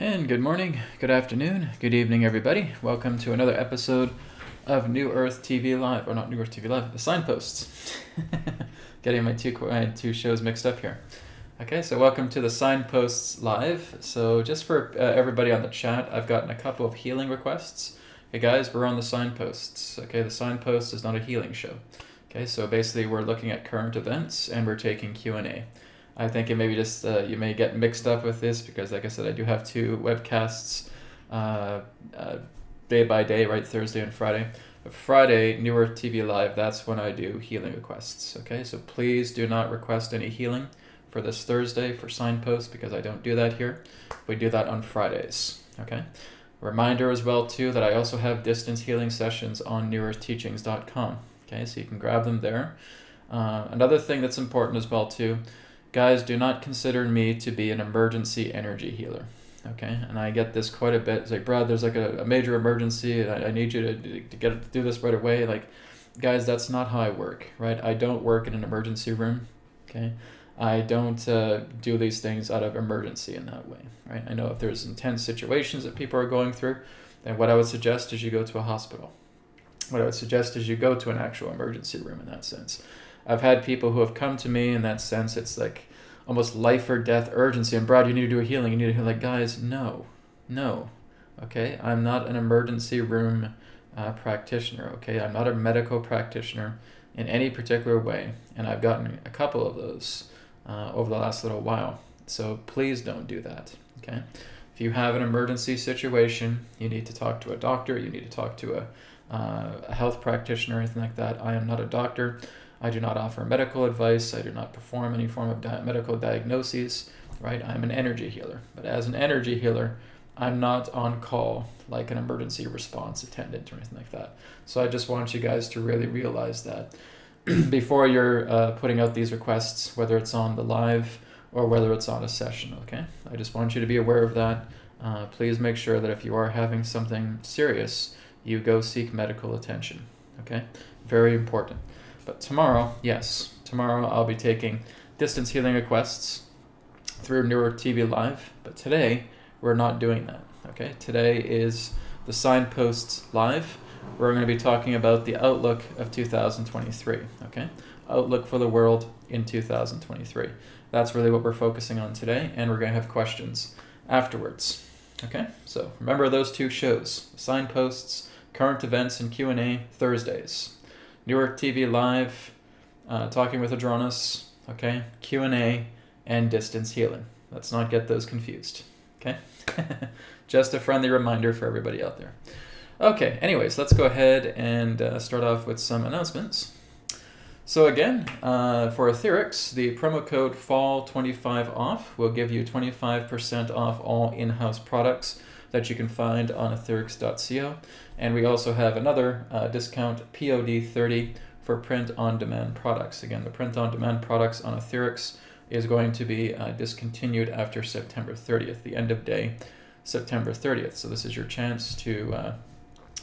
And good morning, good afternoon, good evening, everybody. Welcome to another episode of New Earth TV Live, or not New Earth TV Live, the Signposts. Getting my two shows mixed up here. Okay, so welcome to the Signposts Live. So just for everybody on the chat, I've gotten a couple of healing requests. Hey guys, we're on the Signposts. Okay, the Signposts is not a healing show. Okay, so basically we're looking at current events and we're taking Q&A. I think it maybe just you may get mixed up with this because, like I said, I do have two webcasts day by day, right? Thursday and Friday. But Friday, New Earth TV Live, that's when I do healing requests. Okay, so please do not request any healing for this Thursday for Signposts because I don't do that here. We do that on Fridays. Okay. Reminder as well too that I also have distance healing sessions on newearthteachings.com. Okay, so you can grab them there. Another thing that's important as well too. Guys, do not consider me to be an emergency energy healer, okay? And I get this quite a bit. It's like, Brad, there's like a major emergency. And I need you to do this right away. Like, guys, that's not how I work, right? I don't work in an emergency room, okay? I don't do these things out of emergency in that way, right? I know if there's intense situations that people are going through, then what I would suggest is you go to a hospital. What I would suggest is you go to an actual emergency room in that sense. I've had people who have come to me in that sense. It's like almost life or death urgency. And Brad, you need to do a healing. You need to heal. Like, guys, no. Okay, I'm not an emergency room practitioner. Okay, I'm not a medical practitioner in any particular way. And I've gotten a couple of those over the last little while. So please don't do that. Okay, if you have an emergency situation, you need to talk to a doctor. You need to talk to a health practitioner or anything like that. I am not a doctor. I do not offer medical advice. I do not perform any form of medical diagnoses, right? I'm an energy healer. But as an energy healer, I'm not on call like an emergency response attendant or anything like that. So I just want you guys to really realize that before you're putting out these requests, whether it's on the live or whether it's on a session, okay? I just want you to be aware of that. Please make sure that if you are having something serious, you go seek medical attention, okay? Very important. But tomorrow, yes, tomorrow I'll be taking distance healing requests through New Earth TV Live. But today, we're not doing that, okay? Today is the Signposts Live. We're going to be talking about the outlook of 2023, okay? Outlook for the world in 2023. That's really what we're focusing on today, and we're going to have questions afterwards, okay? So remember those two shows, Signposts, Current Events, and Q&A Thursdays. New Earth TV Live, Talking with Aborigines, okay, Q&A, and Distance Healing. Let's not get those confused, okay? Just a friendly reminder for everybody out there. Okay, anyways, let's go ahead and start off with some announcements. So again, for Etherics, the promo code FALL25OFF will give you 25% off all in-house products that you can find on etherics.co. And we also have another discount, POD30, for print-on-demand products. Again, the print-on-demand products on Etherics is going to be discontinued after September 30th, the end of day, September 30th. So this is your chance to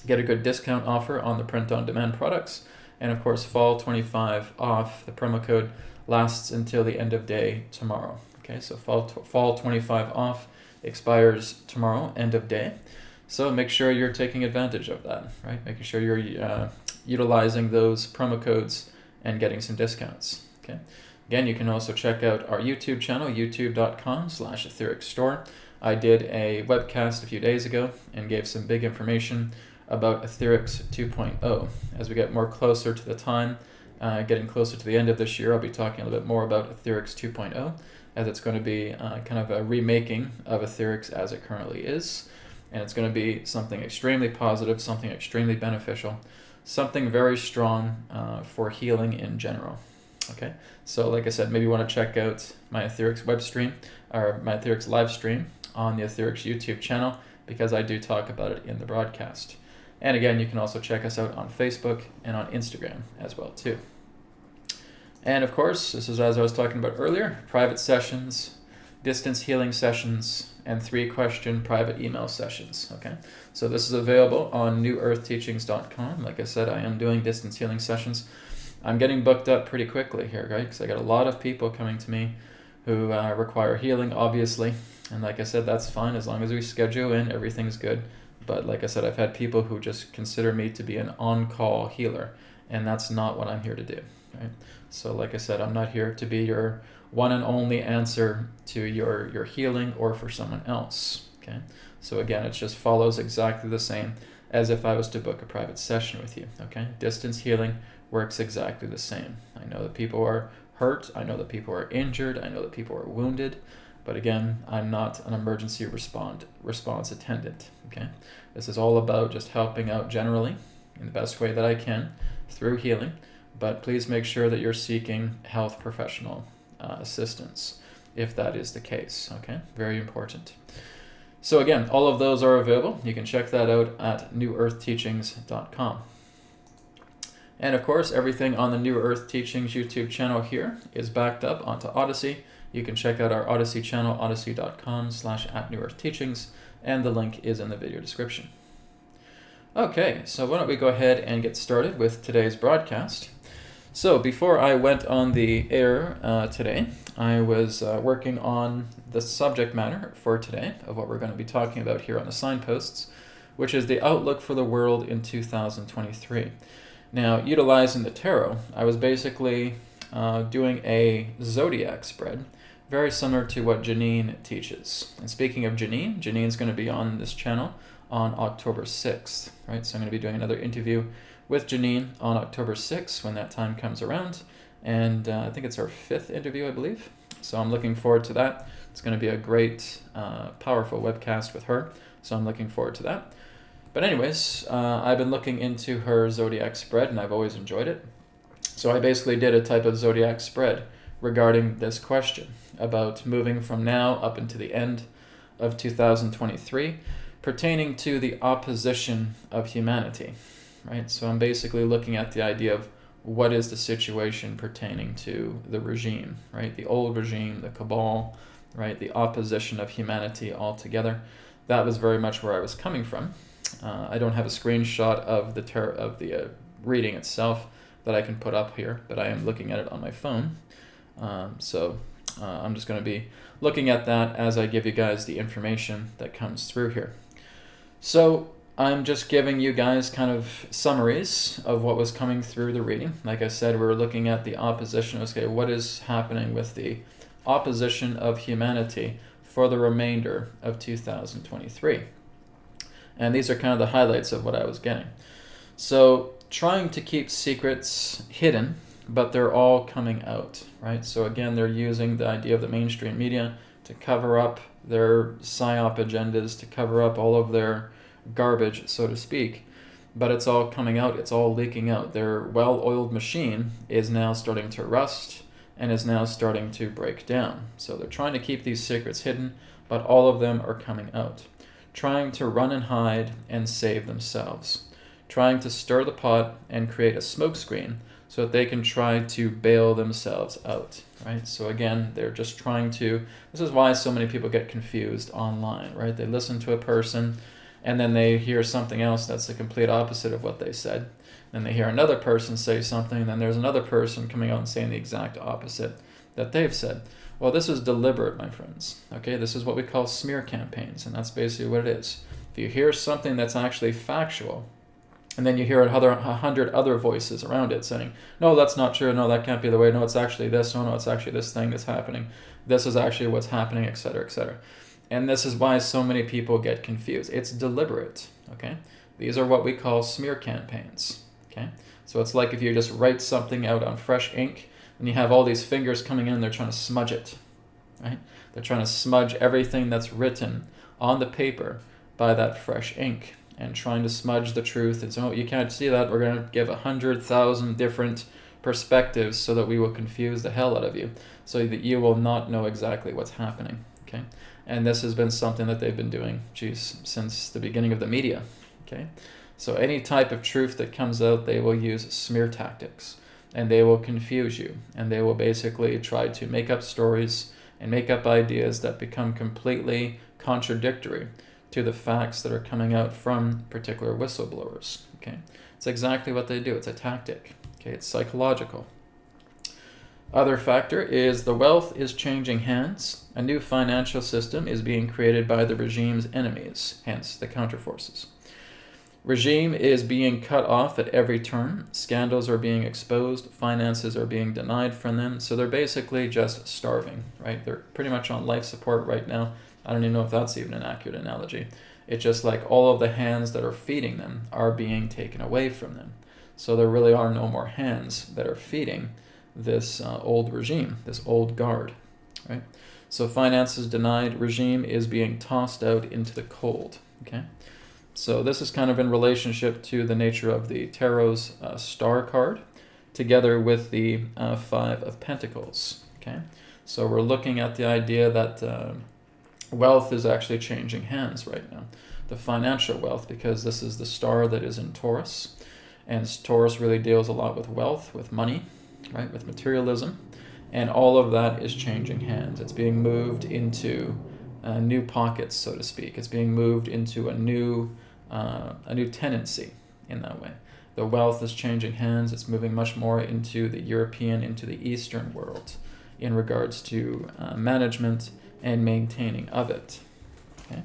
get a good discount offer on the print-on-demand products. And of course, Fall25 off, the promo code lasts until the end of day tomorrow. Okay, so Fall25 off expires tomorrow, end of day. So make sure you're taking advantage of that, right? Making sure you're utilizing those promo codes and getting some discounts, okay? Again, you can also check out our YouTube channel, youtube.com/etheric-store. I did a webcast a few days ago and gave some big information about Etherics 2.0. As we get more closer to the time, getting closer to the end of this year, I'll be talking a little bit more about Etherics 2.0, as it's going to be kind of a remaking of Etherics as it currently is. And it's going to be something extremely positive, something extremely beneficial, something very strong for healing in general. Okay, so like I said, maybe you want to check out my Etherics web stream or my Etherics live stream on the Etherics YouTube channel because I do talk about it in the broadcast. And again, you can also check us out on Facebook and on Instagram as well too. And of course, this is as I was talking about earlier, private sessions, distance healing sessions, and 3-question private email sessions, okay? So this is available on newearthteachings.com. Like I said, I am doing distance healing sessions. I'm getting booked up pretty quickly here, right? Because I got a lot of people coming to me who require healing, obviously. And like I said, that's fine as long as we schedule in, everything's good. But like I said, I've had people who just consider me to be an on-call healer, and that's not what I'm here to do, right? So like I said, I'm not here to be your one and only answer to your healing or for someone else, okay? So again, it just follows exactly the same as if I was to book a private session with you, okay? Distance healing works exactly the same. I know that people are hurt, I know that people are injured, I know that people are wounded, but again, I'm not an emergency response attendant, okay? This is all about just helping out generally in the best way that I can through healing, but please make sure that you're seeking health professional assistance if that is the case, okay? Very important. So again, all of those are available. You can check that out at newearthteachings.com. And of course, everything on the New Earth Teachings YouTube channel here is backed up onto Odyssey. You can check out our Odyssey channel, odyssey.com/@newearthteachings, and the link is in the video description. Okay, so why don't we go ahead and get started with today's broadcast. So before I went on the air today, I was working on the subject matter for today of what we're going to be talking about here on the Signposts, which is the outlook for the world in 2023. Now, utilizing the tarot, I was basically doing a zodiac spread, very similar to what Janine teaches. And speaking of Janine, Janine's going to be on this channel on October 6th, right? So I'm going to be doing another interview with Janine on October 6th when that time comes around. And I think it's our 5th interview, I believe. So I'm looking forward to that. It's going to be a great, powerful webcast with her. So I'm looking forward to that. But anyways, I've been looking into her zodiac spread, and I've always enjoyed it. So I basically did a type of zodiac spread regarding this question about moving from now up into the end of 2023, pertaining to the opposition of humanity, right? So I'm basically looking at the idea of what is the situation pertaining to the regime, right? The old regime, the cabal, right? The opposition of humanity altogether. That was very much where I was coming from. I don't have a screenshot of the reading itself that I can put up here, but I am looking at it on my phone. So I'm just going to be looking at that as I give you guys the information that comes through here. So I'm just giving you guys kind of summaries of what was coming through the reading. Like I said, we were looking at the opposition. Okay, what is happening with the opposition of humanity for the remainder of 2023? And these are kind of the highlights of what I was getting. So trying to keep secrets hidden, but they're all coming out, right? So again, they're using the idea of the mainstream media to cover up their psyop agendas, to cover up all of their garbage, so to speak. But it's all coming out, it's all leaking out. Their well-oiled machine is now starting to rust and is now starting to break down. So they're trying to keep these secrets hidden, but all of them are coming out. Trying to run and hide and save themselves. Trying to stir the pot and create a smokescreen so that they can try to bail themselves out, right? So again, they're just trying to, this is why so many people get confused online, right? They listen to a person and then they hear something else that's the complete opposite of what they said. Then they hear another person say something, and then there's another person coming out and saying the exact opposite that they've said. Well, this is deliberate, my friends, okay? This is what we call smear campaigns, and that's basically what it is. If you hear something that's actually factual, and then you hear 100 other voices around it saying, no, that's not true, no, that can't be the way, no, it's actually this, no, it's actually this thing that's happening, this is actually what's happening, etc., etc. And this is why so many people get confused. It's deliberate, okay? These are what we call smear campaigns, okay? So it's like if you just write something out on fresh ink, and you have all these fingers coming in, they're trying to smudge it, right? They're trying to smudge everything that's written on the paper by that fresh ink, and trying to smudge the truth and say, oh, you can't see that, we're going to give 100,000 different perspectives so that we will confuse the hell out of you, so that you will not know exactly what's happening, okay? And this has been something that they've been doing, since the beginning of the media, okay? So any type of truth that comes out, they will use smear tactics, and they will confuse you, and they will basically try to make up stories and make up ideas that become completely contradictory to the facts that are coming out from particular whistleblowers, okay? It's exactly what they do. It's a tactic, okay? It's psychological. Other factor is the wealth is changing hands. A new financial system is being created by the regime's enemies, hence the counterforces. Regime is being cut off at every turn. Scandals are being exposed. Finances are being denied from them. So they're basically just starving, right? They're pretty much on life support right now. I don't even know if that's even an accurate analogy. It's just like all of the hands that are feeding them are being taken away from them. So there really are no more hands that are feeding this old regime, this old guard, right? So finances denied, regime is being tossed out into the cold, okay? So this is kind of in relationship to the nature of the Tarot's star card, together with the Five of Pentacles, okay? So we're looking at the idea that wealth is actually changing hands right now. The financial wealth, because this is the star that is in Taurus, and Taurus really deals a lot with wealth, with money, right, with materialism, and all of that is changing hands. It's being moved into new pockets, so to speak. It's being moved into a new tendency in that way. The wealth is changing hands. It's moving much more into the European, into the Eastern world in regards to management and maintaining of it. Okay?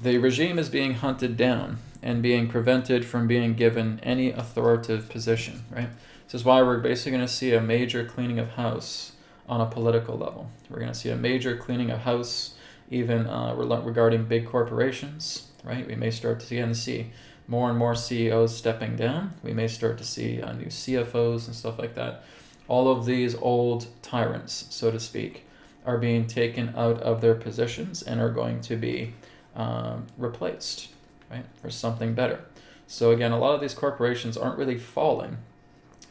The regime is being hunted down and being prevented from being given any authoritative position, right? This is why we're basically going to see a major cleaning of house on a political level. We're going to see a major cleaning of house even regarding big corporations, right? We may start to see more and more CEOs stepping down. We may start to see new CFOs and stuff like that. All of these old tyrants, so to speak, are being taken out of their positions and are going to be replaced, right, for something better. So again, a lot of these corporations aren't really falling.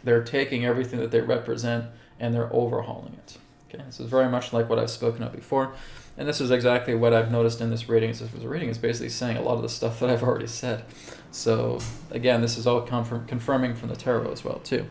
They're taking everything that they represent and they're overhauling it. Okay, this is very much like what I've spoken of before. And this is exactly what I've noticed in this reading. This reading is basically saying a lot of the stuff that I've already said. So again, this is all confirming from the tarot as well too.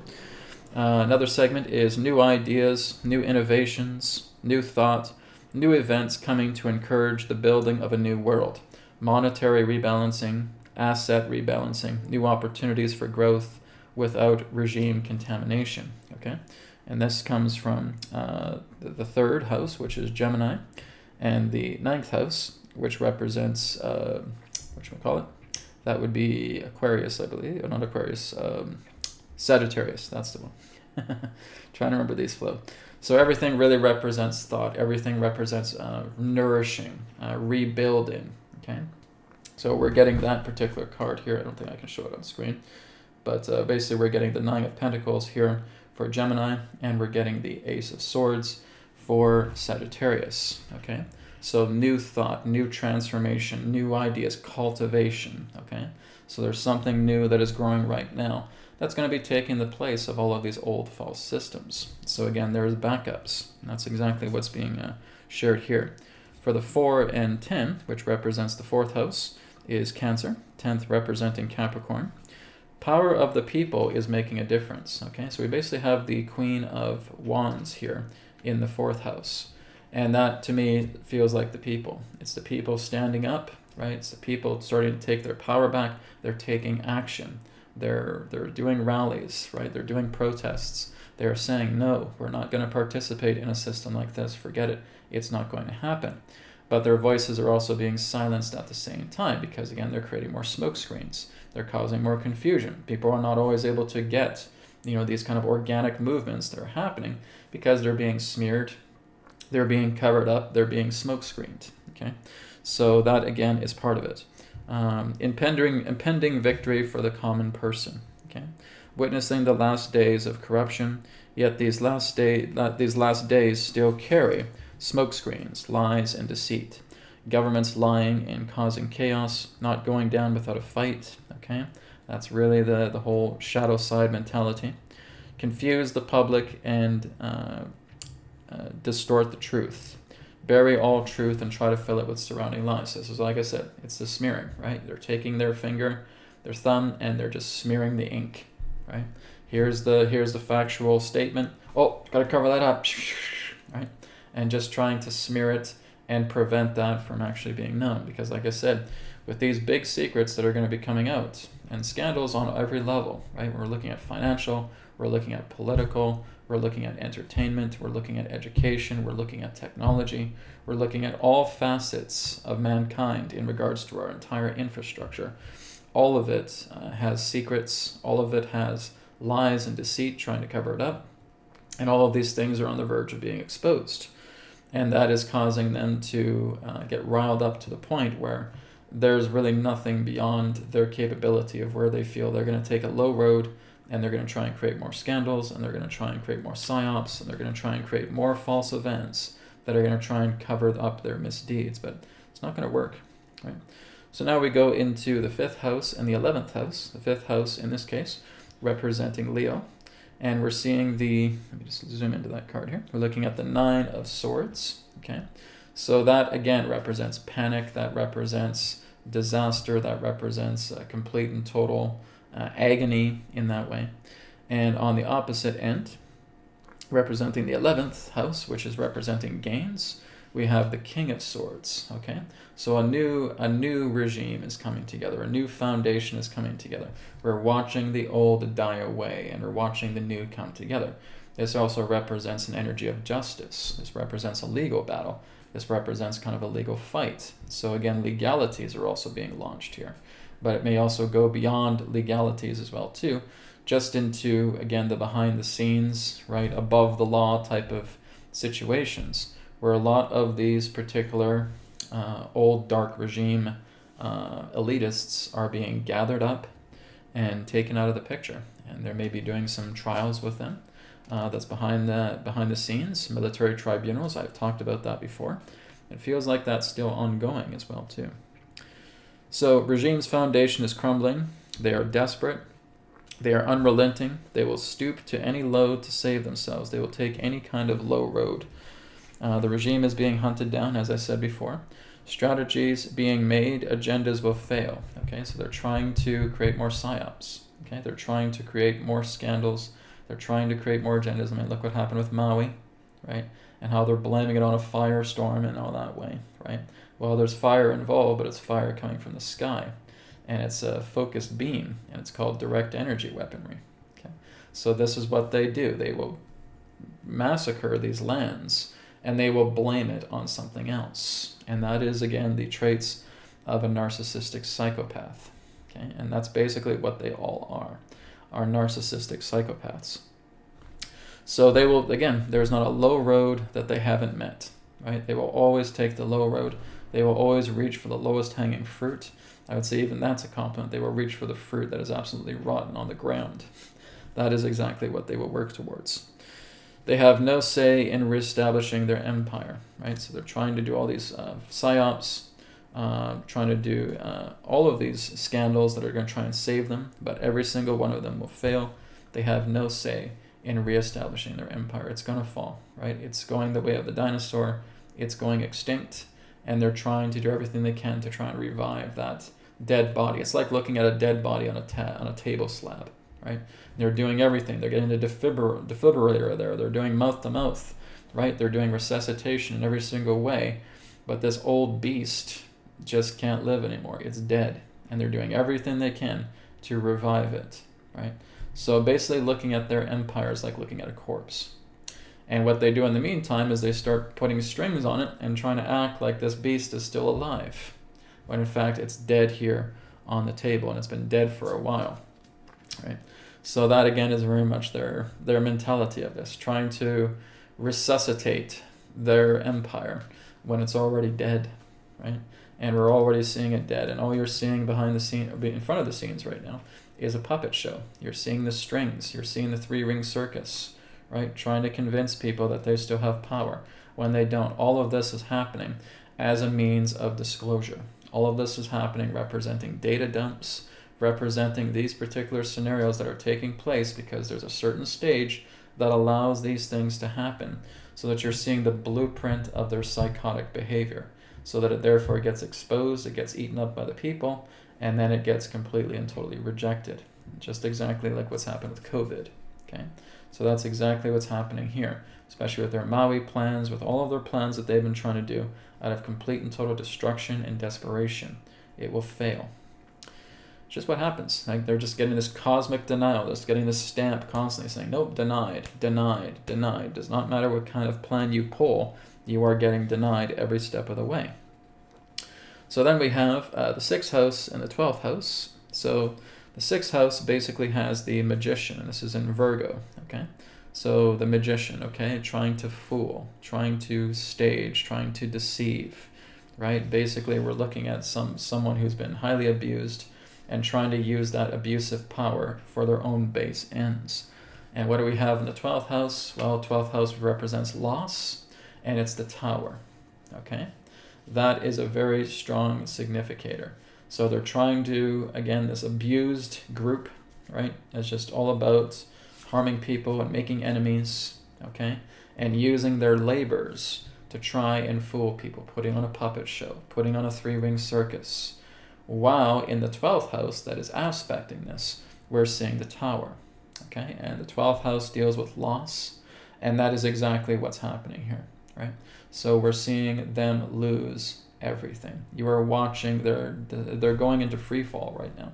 Another segment is new ideas, new innovations, new thought, new events coming to encourage the building of a new world. Monetary rebalancing, asset rebalancing, new opportunities for growth without regime contamination. Okay, and this comes from the third house, which is Gemini, and the ninth house, which represents whatchamacallit? That would be Aquarius, I believe, or not Aquarius, Sagittarius. That's the one. Trying to remember these flow. So everything really represents thought. Everything represents nourishing, rebuilding. Okay, so we're getting that particular card here. I don't think I can show it on screen, but basically we're getting the Nine of Pentacles here for Gemini, and we're getting the Ace of Swords for Sagittarius. Okay, so new thought, new transformation, new ideas, cultivation. Okay, so there's something new that is growing right now that's going to be taking the place of all of these old false systems. So again, there's backups. And that's exactly what's being shared here. For the 4 and 10, which represents the fourth house, is Cancer, 10th representing Capricorn. Power of the people is making a difference. Okay, so we basically have the Queen of Wands here in the fourth house. And that, to me, feels like the people. It's the people standing up, right? It's the people starting to take their power back. They're taking action. They're doing rallies, right? They're doing protests. They're saying, no, we're not going to participate in a system like this. Forget it. It's not going to happen. But their voices are also being silenced at the same time because, again, they're creating more smoke screens. They're causing more confusion. People are not always able to get, these kind of organic movements that are happening because they're being smeared, they're being covered up, they're being smoke screened. Okay, so that, again, is part of it. Impending victory for the common person. Okay, witnessing the last days of corruption, yet these last days still carry smokescreens, lies, and deceit. Governments lying and causing chaos, not going down without a fight. Okay, that's really the whole shadow side mentality. Confuse the public and distort the truth. Bury all truth and try to fill it with surrounding lies. This is, like I said, it's the smearing, right? They're taking their finger, their thumb, and they're just smearing the ink, right? Here's the factual statement. Oh, gotta cover that up, right? And just trying to smear it and prevent that from actually being known. Because, like I said, with these big secrets that are going to be coming out, and scandals on every level, right? We're looking at financial, we're looking at political, we're looking at entertainment, we're looking at education, we're looking at technology, we're looking at all facets of mankind in regards to our entire infrastructure. All of it has secrets, all of it has lies and deceit trying to cover it up, and all of these things are on the verge of being exposed. And that is causing them to get riled up to the point where there's really nothing beyond their capability of where they feel they're going to take a low road, and they're going to try and create more scandals, and they're going to try and create more psyops, and they're going to try and create more false events that are going to try and cover up their misdeeds. But it's not going to work, right? So now we go into the 5th house and the 11th house. The 5th house, in this case, representing Leo. And we're seeing let me just zoom into that card here. We're looking at the 9 of Swords, okay? So that, again, represents panic. That represents disaster. That represents complete and total agony in that way. And on the opposite end, representing the 11th house, which is representing gains, we have the King of Swords, okay? So a new regime is coming together. A new foundation is coming together. We're watching the old die away, and we're watching the new come together. This also represents an energy of justice. This represents a legal battle. This represents kind of a legal fight. So again, legalities are also being launched here. But it may also go beyond legalities as well too, just into, again, the behind the scenes, right, above the law type of situations, where a lot of these particular old dark regime elitists are being gathered up and taken out of the picture. And there may be doing some trials with them. That's behind the scenes, military tribunals. I've talked about that before. It feels like that's still ongoing as well too. So regime's foundation is crumbling. They are desperate. They are unrelenting. They will stoop to any load to save themselves. They will take any kind of low road. The regime is being hunted down, as I said before. Strategies being made, agendas will fail. Okay, so they're trying to create more psyops. Okay, they're trying to create more scandals. They're trying to create more agendas. I mean, look what happened with Maui, right? And how they're blaming it on a firestorm and all that way, right? Well, there's fire involved, but it's fire coming from the sky. And it's a focused beam, and it's called direct energy weaponry. Okay, so this is what they do. They will massacre these lands, and they will blame it on something else. And that is, again, the traits of a narcissistic psychopath. Okay, and that's basically what they all are narcissistic psychopaths. So they will, again, there's not a low road that they haven't met, right? They will always take the low road. They will always reach for the lowest hanging fruit. I would say even that's a compliment. They will reach for the fruit that is absolutely rotten on the ground. That is exactly what they will work towards. They have no say in reestablishing their empire, right? So they're trying to do all these psyops, trying to do all of these scandals that are going to try and save them, but every single one of them will fail. They have no say in reestablishing their empire. It's going to fall, right? It's going the way of the dinosaur. It's going extinct, and they're trying to do everything they can to try and revive that dead body. It's like looking at a dead body on a table slab, right? They're doing everything. They're getting the defibrillator there. They're doing mouth-to-mouth, right? They're doing resuscitation in every single way, but this old beast just can't live anymore. It's dead, and they're doing everything they can to revive it, right? So basically looking at their empire is like looking at a corpse. And what they do in the meantime is they start putting strings on it and trying to act like this beast is still alive, when in fact it's dead here on the table, and it's been dead for a while, right? So that again is very much their mentality of this, trying to resuscitate their empire when it's already dead, right? And we're already seeing it dead, and all you're seeing behind the scene, or in front of the scenes right now, is a puppet show. You're seeing the strings, you're seeing the three-ring circus, right? Trying to convince people that they still have power when they don't. All of this is happening as a means of disclosure. All of this is happening representing data dumps, representing these particular scenarios that are taking place because there's a certain stage that allows these things to happen, so that you're seeing the blueprint of their psychotic behavior, so that it therefore gets exposed, it gets eaten up by the people, and then it gets completely and totally rejected. Just exactly like what's happened with COVID, okay? So that's exactly what's happening here, especially with their Maui plans, with all of their plans that they've been trying to do out of complete and total destruction and desperation. it will fail. It's just what happens. Like, they're just getting this cosmic denial, just getting this stamp constantly saying, nope, denied, denied, denied. Does not matter what kind of plan you pull, you are getting denied every step of the way. So then we have the 6th house and the 12th house. So the 6th house basically has the magician, and this is in Virgo, okay? So the magician, okay, trying to fool, trying to stage, trying to deceive, right? Basically, we're looking at someone who's been highly abused and trying to use that abusive power for their own base ends. And what do we have in the 12th house? Well, 12th house represents loss, and it's the Tower, okay? That is a very strong significator. So they're trying to, again, this abused group, right? It's just all about harming people and making enemies, okay? And using their labors to try and fool people, putting on a puppet show, putting on a 3-ring circus. While in the 12th house that is aspecting this, we're seeing the Tower, okay? And the 12th house deals with loss, and that is exactly what's happening here, right? So we're seeing them lose everything. You are watching they're going into free fall right now,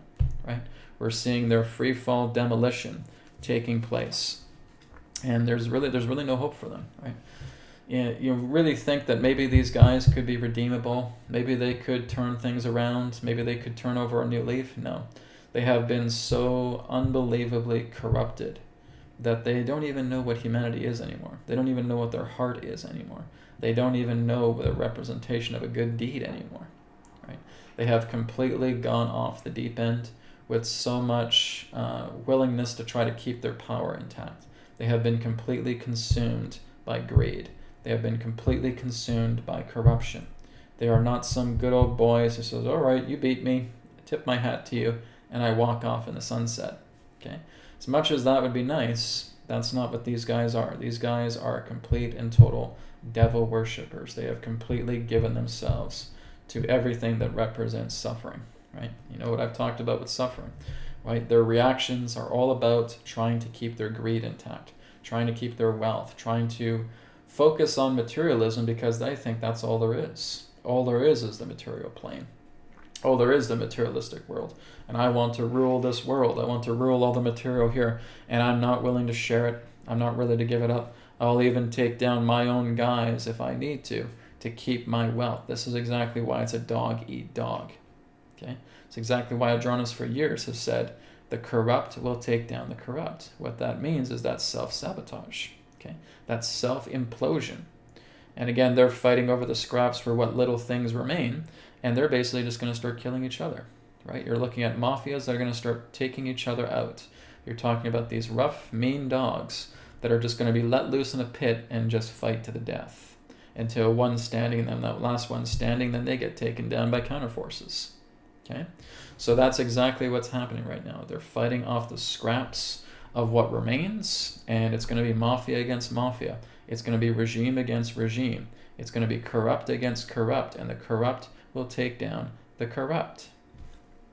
right? We're seeing their free fall demolition taking place, and there's really no hope for them, right? You really think that maybe these guys could be redeemable, maybe they could turn things around, maybe they could turn over a new leaf? No, they have been so unbelievably corrupted that they don't even know what humanity is anymore. They don't even know what their heart is anymore. They don't even know the representation of a good deed anymore, right? They have completely gone off the deep end with so much willingness to try to keep their power intact. They have been completely consumed by greed. They have been completely consumed by corruption. They are not some good old boys who says, all right, you beat me, I tip my hat to you, and I walk off in the sunset, okay? As much as that would be nice, that's not what these guys are. These guys are complete and total devil worshippers. They have completely given themselves to everything that represents suffering, right? You know what I've talked about with suffering, right? Their reactions are all about trying to keep their greed intact, trying to keep their wealth, trying to focus on materialism because they think that's all there is. All there is the material plane. All there is the materialistic world. And I want to rule this world. I want to rule all the material here, and I'm not willing to share it. I'm not willing to give it up. I'll even take down my own guys if I need to keep my wealth. This is exactly why it's a dog-eat-dog. Okay? It's exactly why Adronis for years has said, the corrupt will take down the corrupt. What that means is that self-sabotage. Okay? That's self-implosion. And again, they're fighting over the scraps for what little things remain, and they're basically just going to start killing each other. Right? You're looking at mafias that are going to start taking each other out. You're talking about these rough, mean dogs that are just going to be let loose in a pit and just fight to the death until one's standing, and then that last one standing, then they get taken down by counterforces. Okay? So that's exactly what's happening right now. They're fighting off the scraps of what remains, and it's going to be mafia against mafia. It's going to be regime against regime. It's going to be corrupt against corrupt, and the corrupt will take down the corrupt,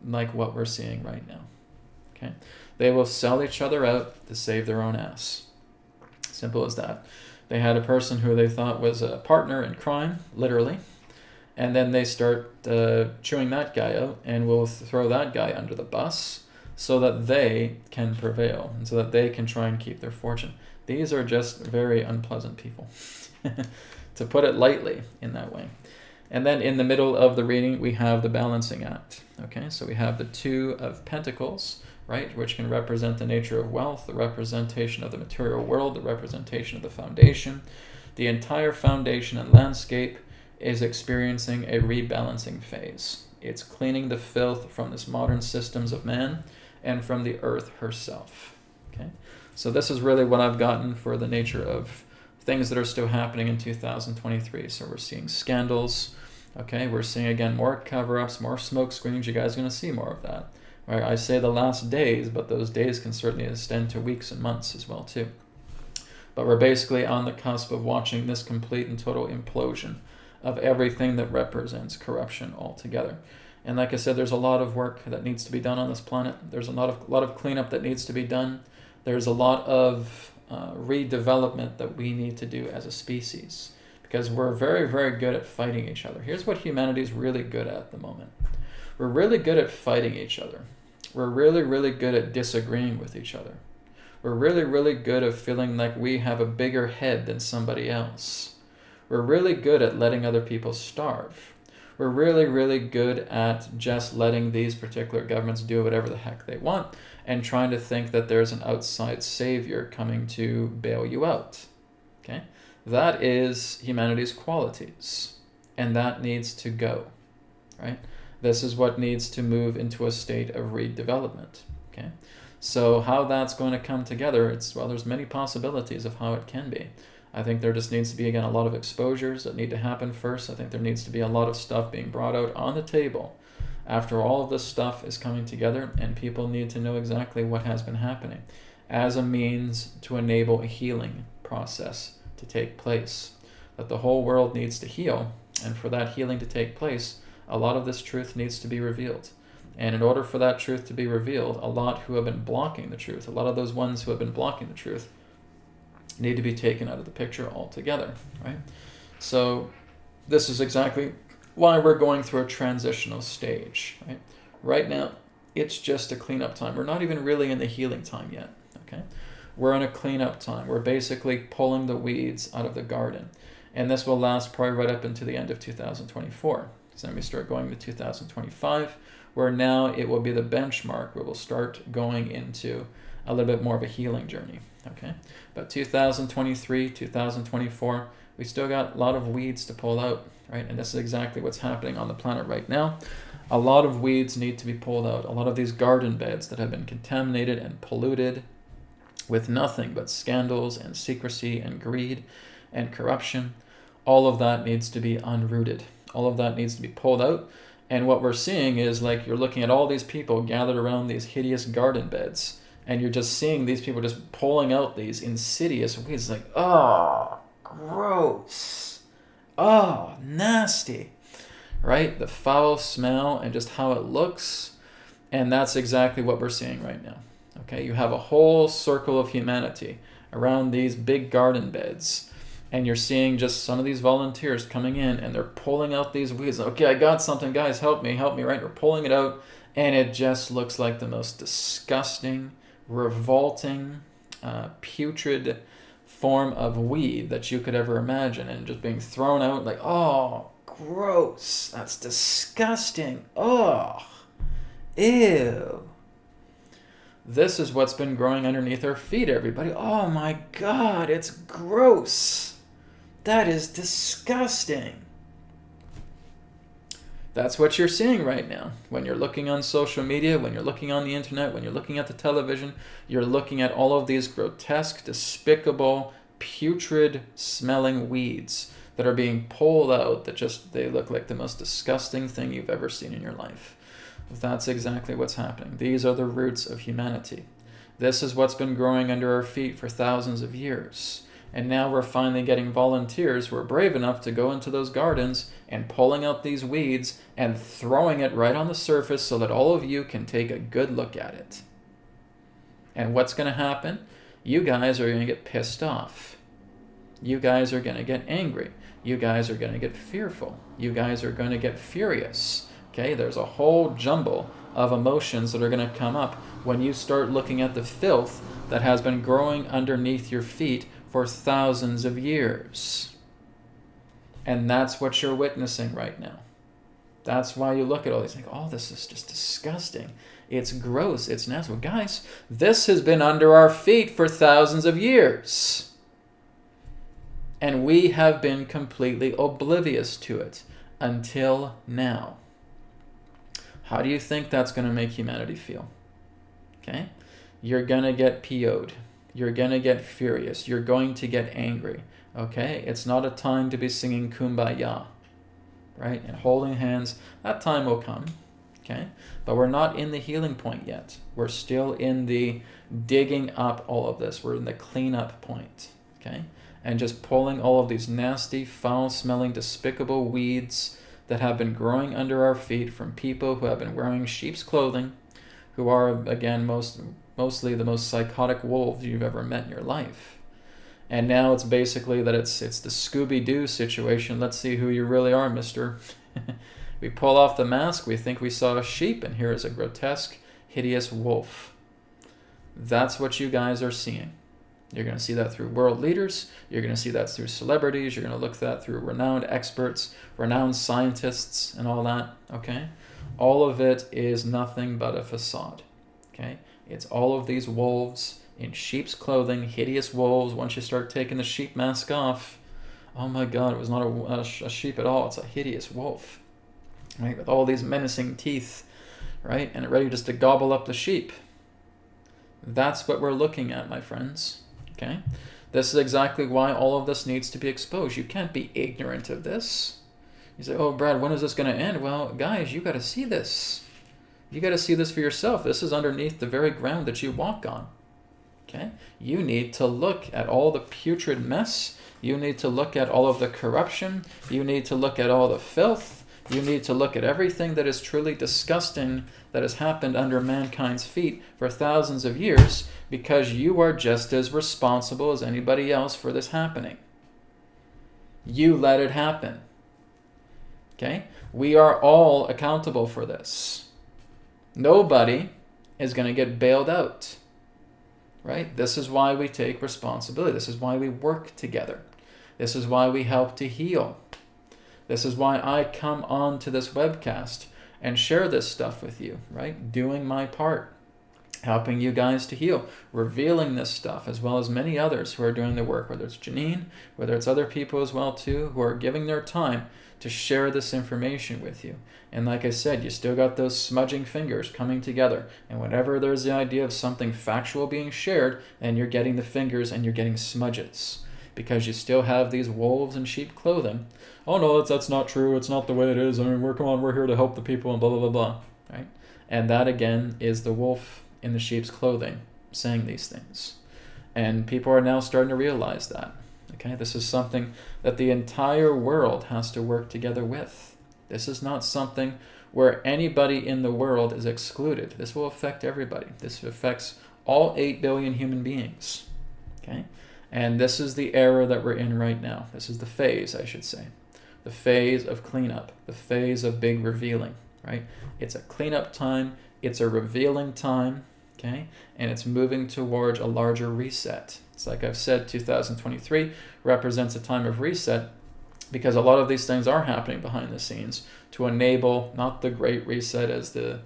like what we're seeing right now. Okay? They will sell each other out to save their own ass. Simple as that. They had a person who they thought was a partner in crime, literally, and then they start chewing that guy out and will throw that guy under the bus so that they can prevail and so that they can try and keep their fortune. These are just very unpleasant people, to put it lightly in that way. And then in the middle of the reading, we have the balancing act. Okay, so we have the 2 of Pentacles, right, which can represent the nature of wealth, the representation of the material world, the representation of the foundation. The entire foundation and landscape is experiencing a rebalancing phase. It's cleaning the filth from this modern systems of man and from the earth herself. Okay, so this is really what I've gotten for the nature of things that are still happening in 2023. So we're seeing scandals. Okay, we're seeing again more cover-ups, more smoke screens. You guys are going to see more of that. Right? I say the last days, but those days can certainly extend to weeks and months as well too. But we're basically on the cusp of watching this complete and total implosion of everything that represents corruption altogether. And like I said, there's a lot of work that needs to be done on this planet. There's a lot of cleanup that needs to be done. There's a lot of redevelopment that we need to do as a species, because we're very, very good at fighting each other. Here's what humanity is really good at the moment. We're really good at fighting each other. We're really, really good at disagreeing with each other. We're really, really good at feeling like we have a bigger head than somebody else. We're really good at letting other people starve. We're really, really good at just letting these particular governments do whatever the heck they want and trying to think that there's an outside savior coming to bail you out. Okay? That is humanity's qualities, and that needs to go, right? This is what needs to move into a state of redevelopment, okay? So how that's going to come together, there's many possibilities of how it can be. I think there just needs to be, again, a lot of exposures that need to happen first. I think there needs to be a lot of stuff being brought out on the table after all of this stuff is coming together, and people need to know exactly what has been happening as a means to enable a healing process to take place. That the whole world needs to heal, and for that healing to take place, a lot of this truth needs to be revealed. And in order for that truth to be revealed, a lot who have been blocking the truth, a lot of those ones who have been blocking the truth, need to be taken out of the picture altogether, right? So this is exactly why we're going through a transitional stage, right? Right now, it's just a cleanup time. We're not even really in the healing time yet, okay? We're in a cleanup time. We're basically pulling the weeds out of the garden. And this will last probably right up into the end of 2024. So then we start going to 2025, where now it will be the benchmark where we'll start going into a little bit more of a healing journey, okay? But 2023, 2024, we still got a lot of weeds to pull out, right? And this is exactly what's happening on the planet right now. A lot of weeds need to be pulled out. A lot of these garden beds that have been contaminated and polluted with nothing but scandals and secrecy and greed and corruption, all of that needs to be unrooted. All of that needs to be pulled out. And what we're seeing is, like, you're looking at all these people gathered around these hideous garden beds, and you're just seeing these people just pulling out these insidious weeds, like, oh, gross, oh, nasty, right? The foul smell and just how it looks, and that's exactly what we're seeing right now, okay? You have a whole circle of humanity around these big garden beds, and you're seeing just some of these volunteers coming in, and they're pulling out these weeds. Okay, I got something, guys, help me, right? We're pulling it out, and it just looks like the most disgusting, revolting, putrid form of weed that you could ever imagine, and just being thrown out like, oh, gross, that's disgusting, oh, ew. This is what's been growing underneath our feet, everybody. Oh my God, it's gross. That is disgusting. That's what you're seeing right now. When you're looking on social media, when you're looking on the internet, when you're looking at the television, you're looking at all of these grotesque, despicable, putrid smelling weeds that are being pulled out that just, they look like the most disgusting thing you've ever seen in your life. That's exactly what's happening. These are the roots of humanity. This is what's been growing under our feet for thousands of years. And now we're finally getting volunteers who are brave enough to go into those gardens and pulling out these weeds and throwing it right on the surface so that all of you can take a good look at it. And what's going to happen? You guys are going to get pissed off. You guys are going to get angry. You guys are going to get fearful. You guys are going to get furious. Okay, there's a whole jumble of emotions that are going to come up when you start looking at the filth that has been growing underneath your feet for thousands of years. And that's what you're witnessing right now. That's why you look at all these things, oh, this is just disgusting. It's gross, it's nasty. Well, guys, this has been under our feet for thousands of years. And we have been completely oblivious to it until now. How do you think that's going to make humanity feel? Okay? You're going to get PO'd. You're going to get furious. You're going to get angry. Okay? It's not a time to be singing Kumbaya, right? And holding hands. That time will come. Okay? But we're not in the healing point yet. We're still in the digging up all of this. We're in the cleanup point. Okay? And just pulling all of these nasty, foul-smelling, despicable weeds that have been growing under our feet from people who have been wearing sheep's clothing, who are, again, mostly the most psychotic wolves you've ever met in your life. And now it's basically that it's the Scooby-Doo situation. Let's see who you really are, mister. We pull off the mask, we think we saw a sheep, and here is a grotesque, hideous wolf. That's what you guys are seeing. You're going to see that through world leaders. You're going to see that through celebrities. You're going to look at that through renowned experts, renowned scientists, and all that, okay? All of it is nothing but a facade, okay? It's all of these wolves in sheep's clothing, hideous wolves. Once you start taking the sheep mask off, oh my God, it was not a sheep at all. It's a hideous wolf, right? With all these menacing teeth, right? And ready just to gobble up the sheep. That's what we're looking at, my friends. Okay? This is exactly why all of this needs to be exposed. You can't be ignorant of this. You say, oh, Brad, when is this going to end? Well, guys, you got to see this. You got to see this for yourself. This is underneath the very ground that you walk on. Okay? You need to look at all the putrid mess. You need to look at all of the corruption. You need to look at all the filth. You need to look at everything that is truly disgusting that has happened under mankind's feet for thousands of years, because you are just as responsible as anybody else for this happening. You let it happen. Okay? We are all accountable for this. Nobody is going to get bailed out. Right? This is why we take responsibility. This is why we work together. This is why we help to heal. This is why I come on to this webcast and share this stuff with you, right? Doing my part, helping you guys to heal, revealing this stuff, as well as many others who are doing the work, whether it's Janine, whether it's other people as well too, who are giving their time to share this information with you. And like I said, you still got those smudging fingers coming together. And whenever there's the idea of something factual being shared, and you're getting the fingers and you're getting smudges, because you still have these wolves in sheep clothing. Oh no, that's not true. It's not the way it is. I mean, we're here to help the people and blah, blah, blah, blah, right? And that again is the wolf in the sheep's clothing saying these things. And people are now starting to realize that, okay? This is something that the entire world has to work together with. This is not something where anybody in the world is excluded. This will affect everybody. This affects all 8 billion human beings, okay? And this is the era that we're in right now. This is the phase, I should say. The phase of cleanup, the phase of big revealing, right? It's a cleanup time, it's a revealing time, okay? And it's moving towards a larger reset. It's like I've said, 2023 represents a time of reset, because a lot of these things are happening behind the scenes to enable not the great reset as the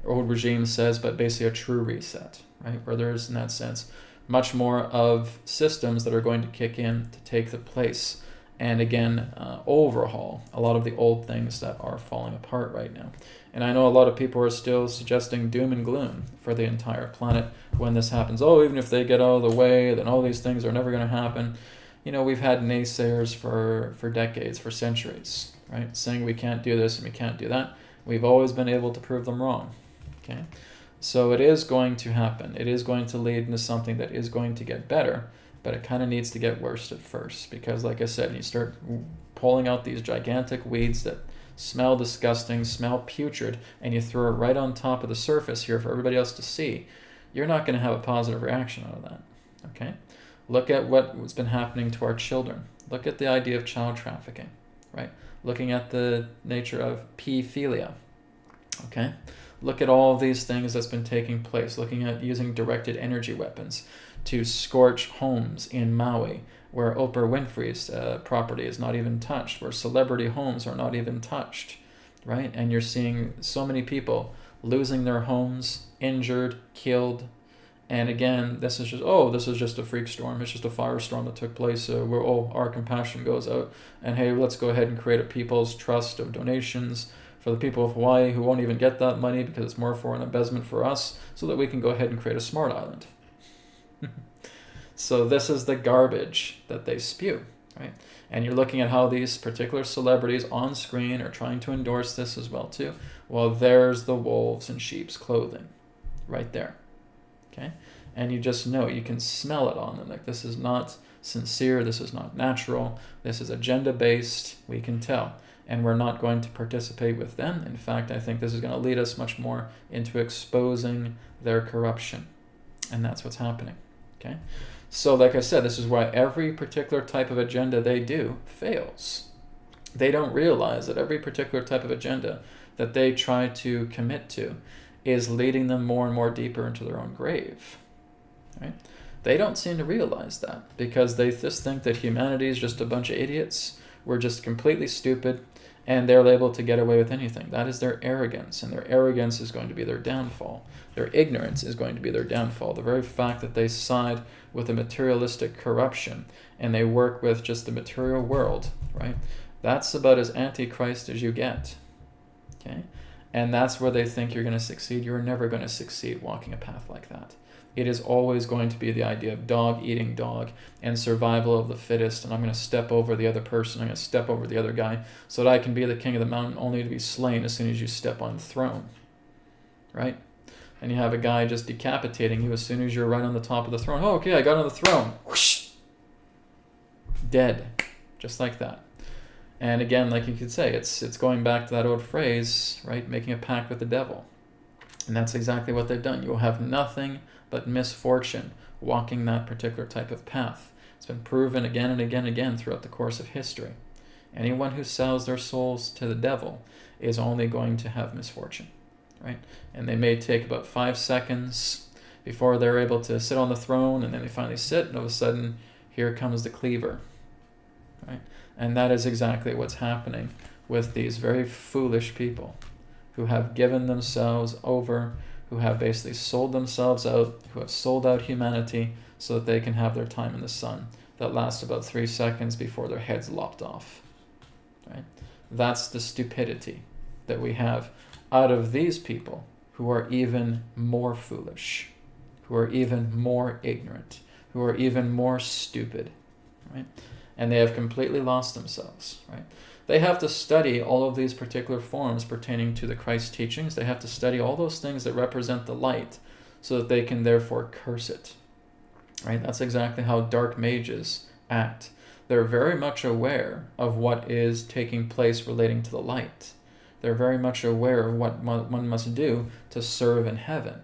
old regime says, but basically a true reset, right? Where there's, in that sense, much more of systems that are going to kick in to take the place and again overhaul a lot of the old things that are falling apart right now. And I know a lot of people are still suggesting doom and gloom for the entire planet when this happens. Oh, even if they get out of the way, then all these things are never going to happen. You know, we've had naysayers for decades, for centuries, right? Saying we can't do this and we can't do that. We've always been able to prove them wrong, okay? So it is going to happen. It is going to lead into something that is going to get better, but it kind of needs to get worse at first, because like I said, you start pulling out these gigantic weeds that smell disgusting, smell putrid, and you throw it right on top of the surface here for everybody else to see. You're not going to have a positive reaction out of that, okay? Look at what's been happening to our children. Look at the idea of child trafficking, right? Looking at the nature of pedophilia, okay? Look at all of these things that's been taking place. Looking at using directed energy weapons to scorch homes in Maui, where Oprah Winfrey's property is not even touched, where celebrity homes are not even touched, right? And you're seeing so many people losing their homes, injured, killed. And again, this is just a freak storm. It's just a firestorm that took place. Where our compassion goes out. And hey, let's go ahead and create a people's trust of donations for the people of Hawaii who won't even get that money because it's more for an investment for us, so that we can go ahead and create a smart island. So this is the garbage that they spew, right? And you're looking at how these particular celebrities on screen are trying to endorse this as well too. Well, there's the wolves in sheep's clothing right there, okay? And you just know, you can smell it on them. Like, this is not sincere, this is not natural, this is agenda-based, we can tell. And we're not going to participate with them. In fact, I think this is going to lead us much more into exposing their corruption. And that's what's happening, okay? So like I said, this is why every particular type of agenda they do fails. They don't realize that every particular type of agenda that they try to commit to is leading them more and more deeper into their own grave, right? They don't seem to realize that because they just think that humanity is just a bunch of idiots. We're just completely stupid, and they're able to get away with anything. That is their arrogance, and their arrogance is going to be their downfall. Their ignorance is going to be their downfall. The very fact that they side with a materialistic corruption and they work with just the material world, right? That's about as antichrist as you get, okay? And that's where they think you're going to succeed. You're never going to succeed walking a path like that. It is always going to be the idea of dog eating dog and survival of the fittest, and I'm going to step over the other person, I'm going to step over the other guy so that I can be the king of the mountain only to be slain as soon as you step on the throne, right? And you have a guy just decapitating you as soon as you're right on the top of the throne. Oh, okay, I got on the throne. Whoosh! Dead, just like that. And again, like you could say, it's going back to that old phrase, right? Making a pact with the devil. And that's exactly what they've done. You will have nothing but misfortune walking that particular type of path. It's been proven again and again and again throughout the course of history. Anyone who sells their souls to the devil is only going to have misfortune, right? And they may take about 5 seconds before they're able to sit on the throne, and then they finally sit, and all of a sudden, here comes the cleaver, right? And that is exactly what's happening with these very foolish people who have given themselves over, who have basically sold themselves out, who have sold out humanity so that they can have their time in the sun that lasts about 3 seconds before their head's lopped off, right? That's the stupidity that we have out of these people who are even more foolish, who are even more ignorant, who are even more stupid, right? And they have completely lost themselves, right? They have to study all of these particular forms pertaining to the Christ teachings. They have to study all those things that represent the light so that they can therefore curse it, right? That's exactly how dark mages act. They're very much aware of what is taking place relating to the light. They're very much aware of what one must do to serve in heaven.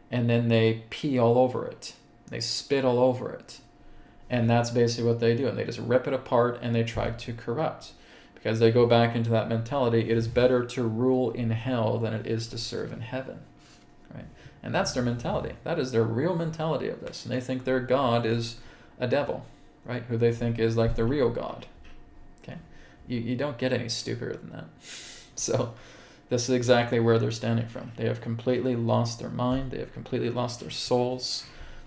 And then they pee all over it. They spit all over it. And that's basically what they do. And they just rip it apart and they try to corrupt. Because they go back into that mentality, it is better to rule in hell than it is to serve in heaven, right? And that's their mentality. That is their real mentality of this. And they think their God is a devil, right? Who they think is like the real God, okay? You don't get any stupider than that. So this is exactly where they're standing from. They have completely lost their mind. They have completely lost their souls.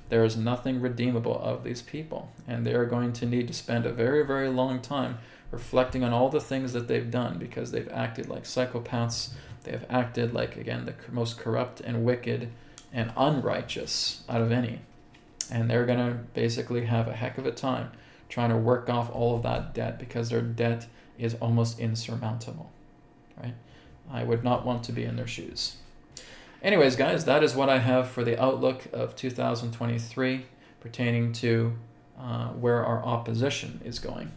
There is nothing redeemable of these people. And they are going to need to spend a very, very long time reflecting on all the things that they've done, because they've acted like psychopaths. They have acted like, again, the most corrupt and wicked and unrighteous out of any. And they're going to basically have a heck of a time trying to work off all of that debt, because their debt is almost insurmountable, right? I would not want to be in their shoes. Anyways, guys, that is what I have for the outlook of 2023 pertaining to where our opposition is going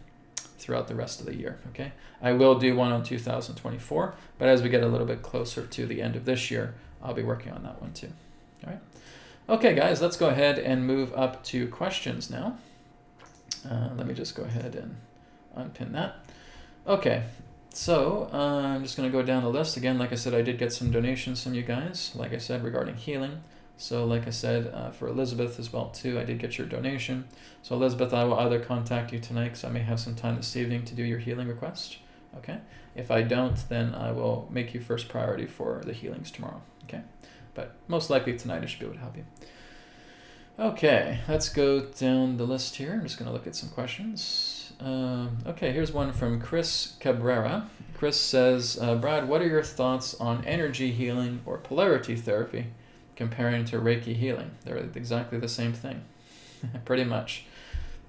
throughout the rest of the year, okay? I will do one on 2024, but as we get a little bit closer to the end of this year, I'll be working on that one too, all right? Okay, guys, let's go ahead and move up to questions now. Let me just go ahead and unpin that. Okay, so I'm just going to go down the list. Again, like I said, I did get some donations from you guys, like I said, regarding healing. So like I said, for Elizabeth as well too, I did get your donation. So Elizabeth, I will either contact you tonight, because I may have some time this evening to do your healing request, okay? If I don't, then I will make you first priority for the healings tomorrow, okay? But most likely tonight I should be able to help you. Okay, let's go down the list here. I'm just going to look at some questions. Okay, here's one from Chris Cabrera. Chris says, Brad, what are your thoughts on energy healing or polarity therapy comparing to Reiki healing? They're exactly the same thing, pretty much.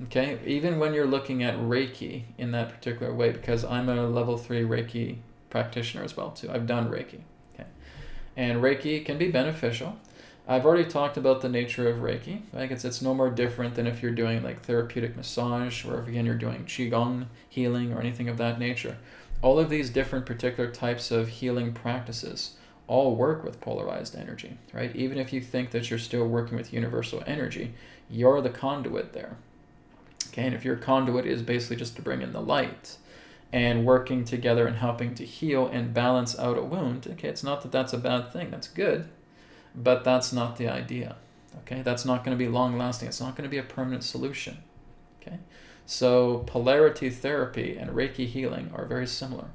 Okay, even when you're looking at Reiki in that particular way, because I'm a level 3 Reiki practitioner as well too. I've done Reiki, okay? And Reiki can be beneficial. I've already talked about the nature of Reiki. Like it's no more different than if you're doing like therapeutic massage, or if again you're doing Qigong healing or anything of that nature. All of these different particular types of healing practices all work with polarized energy, right? Even if you think that you're still working with universal energy, you're the conduit there. Okay, and if your conduit is basically just to bring in the light, and working together and helping to heal and balance out a wound. Okay, it's not that that's a bad thing. That's good, but that's not the idea. Okay, that's not going to be long lasting. It's not going to be a permanent solution. Okay, so polarity therapy and Reiki healing are very similar,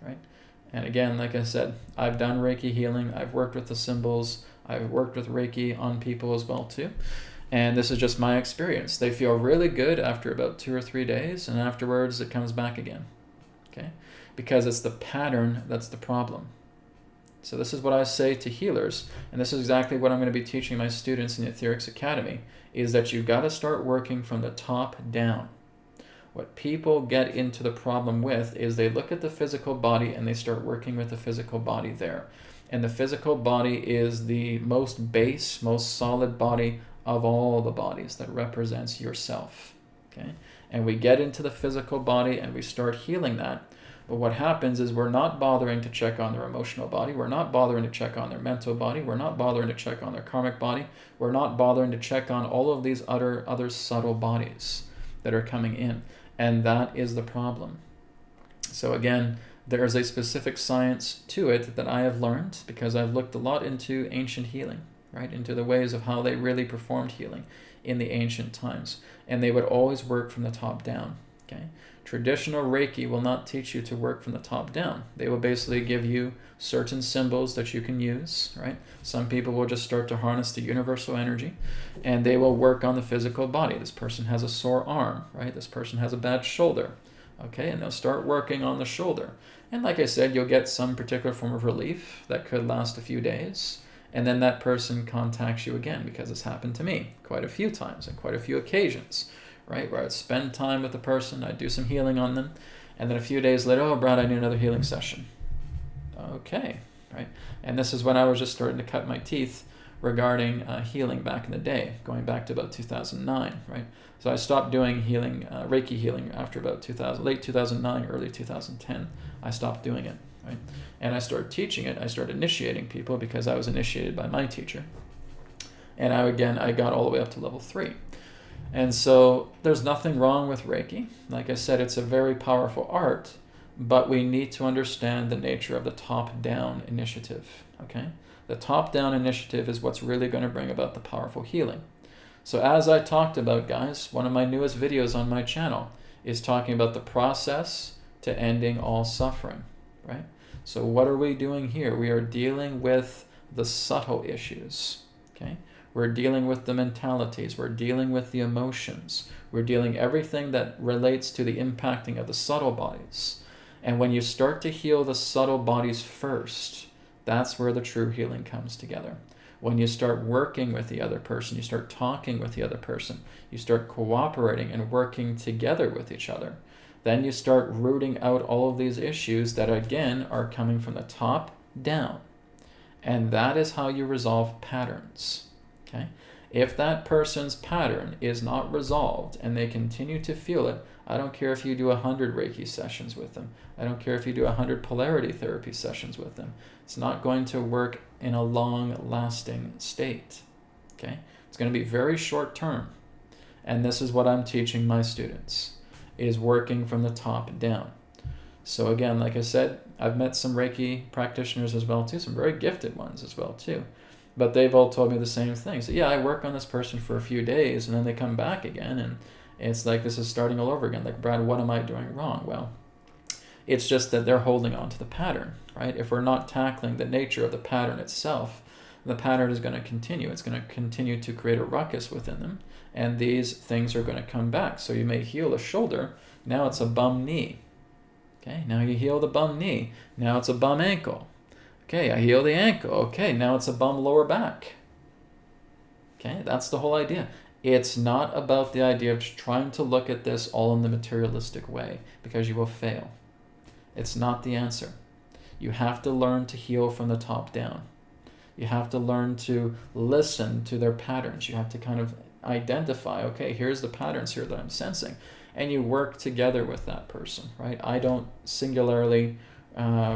right? And again, like I said, I've done Reiki healing. I've worked with the symbols. I've worked with Reiki on people as well too. And this is just my experience. They feel really good after about 2 or 3 days, and afterwards it comes back again. Okay? Because it's the pattern that's the problem. So this is what I say to healers, and this is exactly what I'm going to be teaching my students in the Etherics Academy, is that you've got to start working from the top down. What people get into the problem with is they look at the physical body and they start working with the physical body there. And the physical body is the most base, most solid body of all the bodies that represents yourself. Okay? And we get into the physical body and we start healing that. But what happens is we're not bothering to check on their emotional body. We're not bothering to check on their mental body. We're not bothering to check on their karmic body. We're not bothering to check on all of these other subtle bodies that are coming in. And that is the problem. So again, there is a specific science to it that I have learned because I've looked a lot into ancient healing, right? Into the ways of how they really performed healing in the ancient times. And they would always work from the top down, okay? Traditional Reiki will not teach you to work from the top down. They will basically give you certain symbols that you can use, right? Some people will just start to harness the universal energy and they will work on the physical body. This person has a sore arm, right? This person has a bad shoulder, okay? And they'll start working on the shoulder. And like I said, you'll get some particular form of relief that could last a few days. And then that person contacts you again, because it's happened to me quite a few times and quite a few occasions, right? Where I'd spend time with the person, I'd do some healing on them, and then a few days later, oh, Brad, I need another healing session. Okay, right? And this is when I was just starting to cut my teeth regarding healing back in the day, going back to about 2009, right? So I stopped doing healing, Reiki healing after about late 2009, early 2010. I stopped doing it, right? And I started teaching it. I started initiating people because I was initiated by my teacher. And I got all the way up to level 3. And so there's nothing wrong with Reiki. Like I said, it's a very powerful art, but we need to understand the nature of the top-down initiative, okay? The top-down initiative is what's really going to bring about the powerful healing. So as I talked about, guys, one of my newest videos on my channel is talking about the process to ending all suffering, right? So what are we doing here? We are dealing with the subtle issues, okay? We're dealing with the mentalities. We're dealing with the emotions. We're dealing everything that relates to the impacting of the subtle bodies. And when you start to heal the subtle bodies first, that's where the true healing comes together. When you start working with the other person, you start talking with the other person, you start cooperating and working together with each other, then you start rooting out all of these issues that, again, are coming from the top down. And that is how you resolve patterns. Okay? If that person's pattern is not resolved and they continue to feel it, I don't care if you do 100 Reiki sessions with them. I don't care if you do 100 polarity therapy sessions with them. It's not going to work in a long-lasting state. Okay? It's going to be very short-term. And this is what I'm teaching my students, is working from the top down. So again, like I said, I've met some Reiki practitioners as well too, some very gifted ones as well too. But they've all told me the same thing. So yeah, I work on this person for a few days and then they come back again and it's like this is starting all over again. Like, Brad, what am I doing wrong? Well, it's just that they're holding on to the pattern, right? If we're not tackling the nature of the pattern itself, the pattern is going to continue. It's going to continue to create a ruckus within them, and these things are going to come back. So you may heal a shoulder, now it's a bum knee. Okay, now you heal the bum knee, now it's a bum ankle. Okay, I heal the ankle. Okay, now it's a bum lower back. Okay, that's the whole idea. It's not about the idea of trying to look at this all in the materialistic way, because you will fail. It's not the answer. You have to learn to heal from the top down. You have to learn to listen to their patterns. You have to kind of identify, okay, here's the patterns here that I'm sensing. And you work together with that person, right? I don't singularly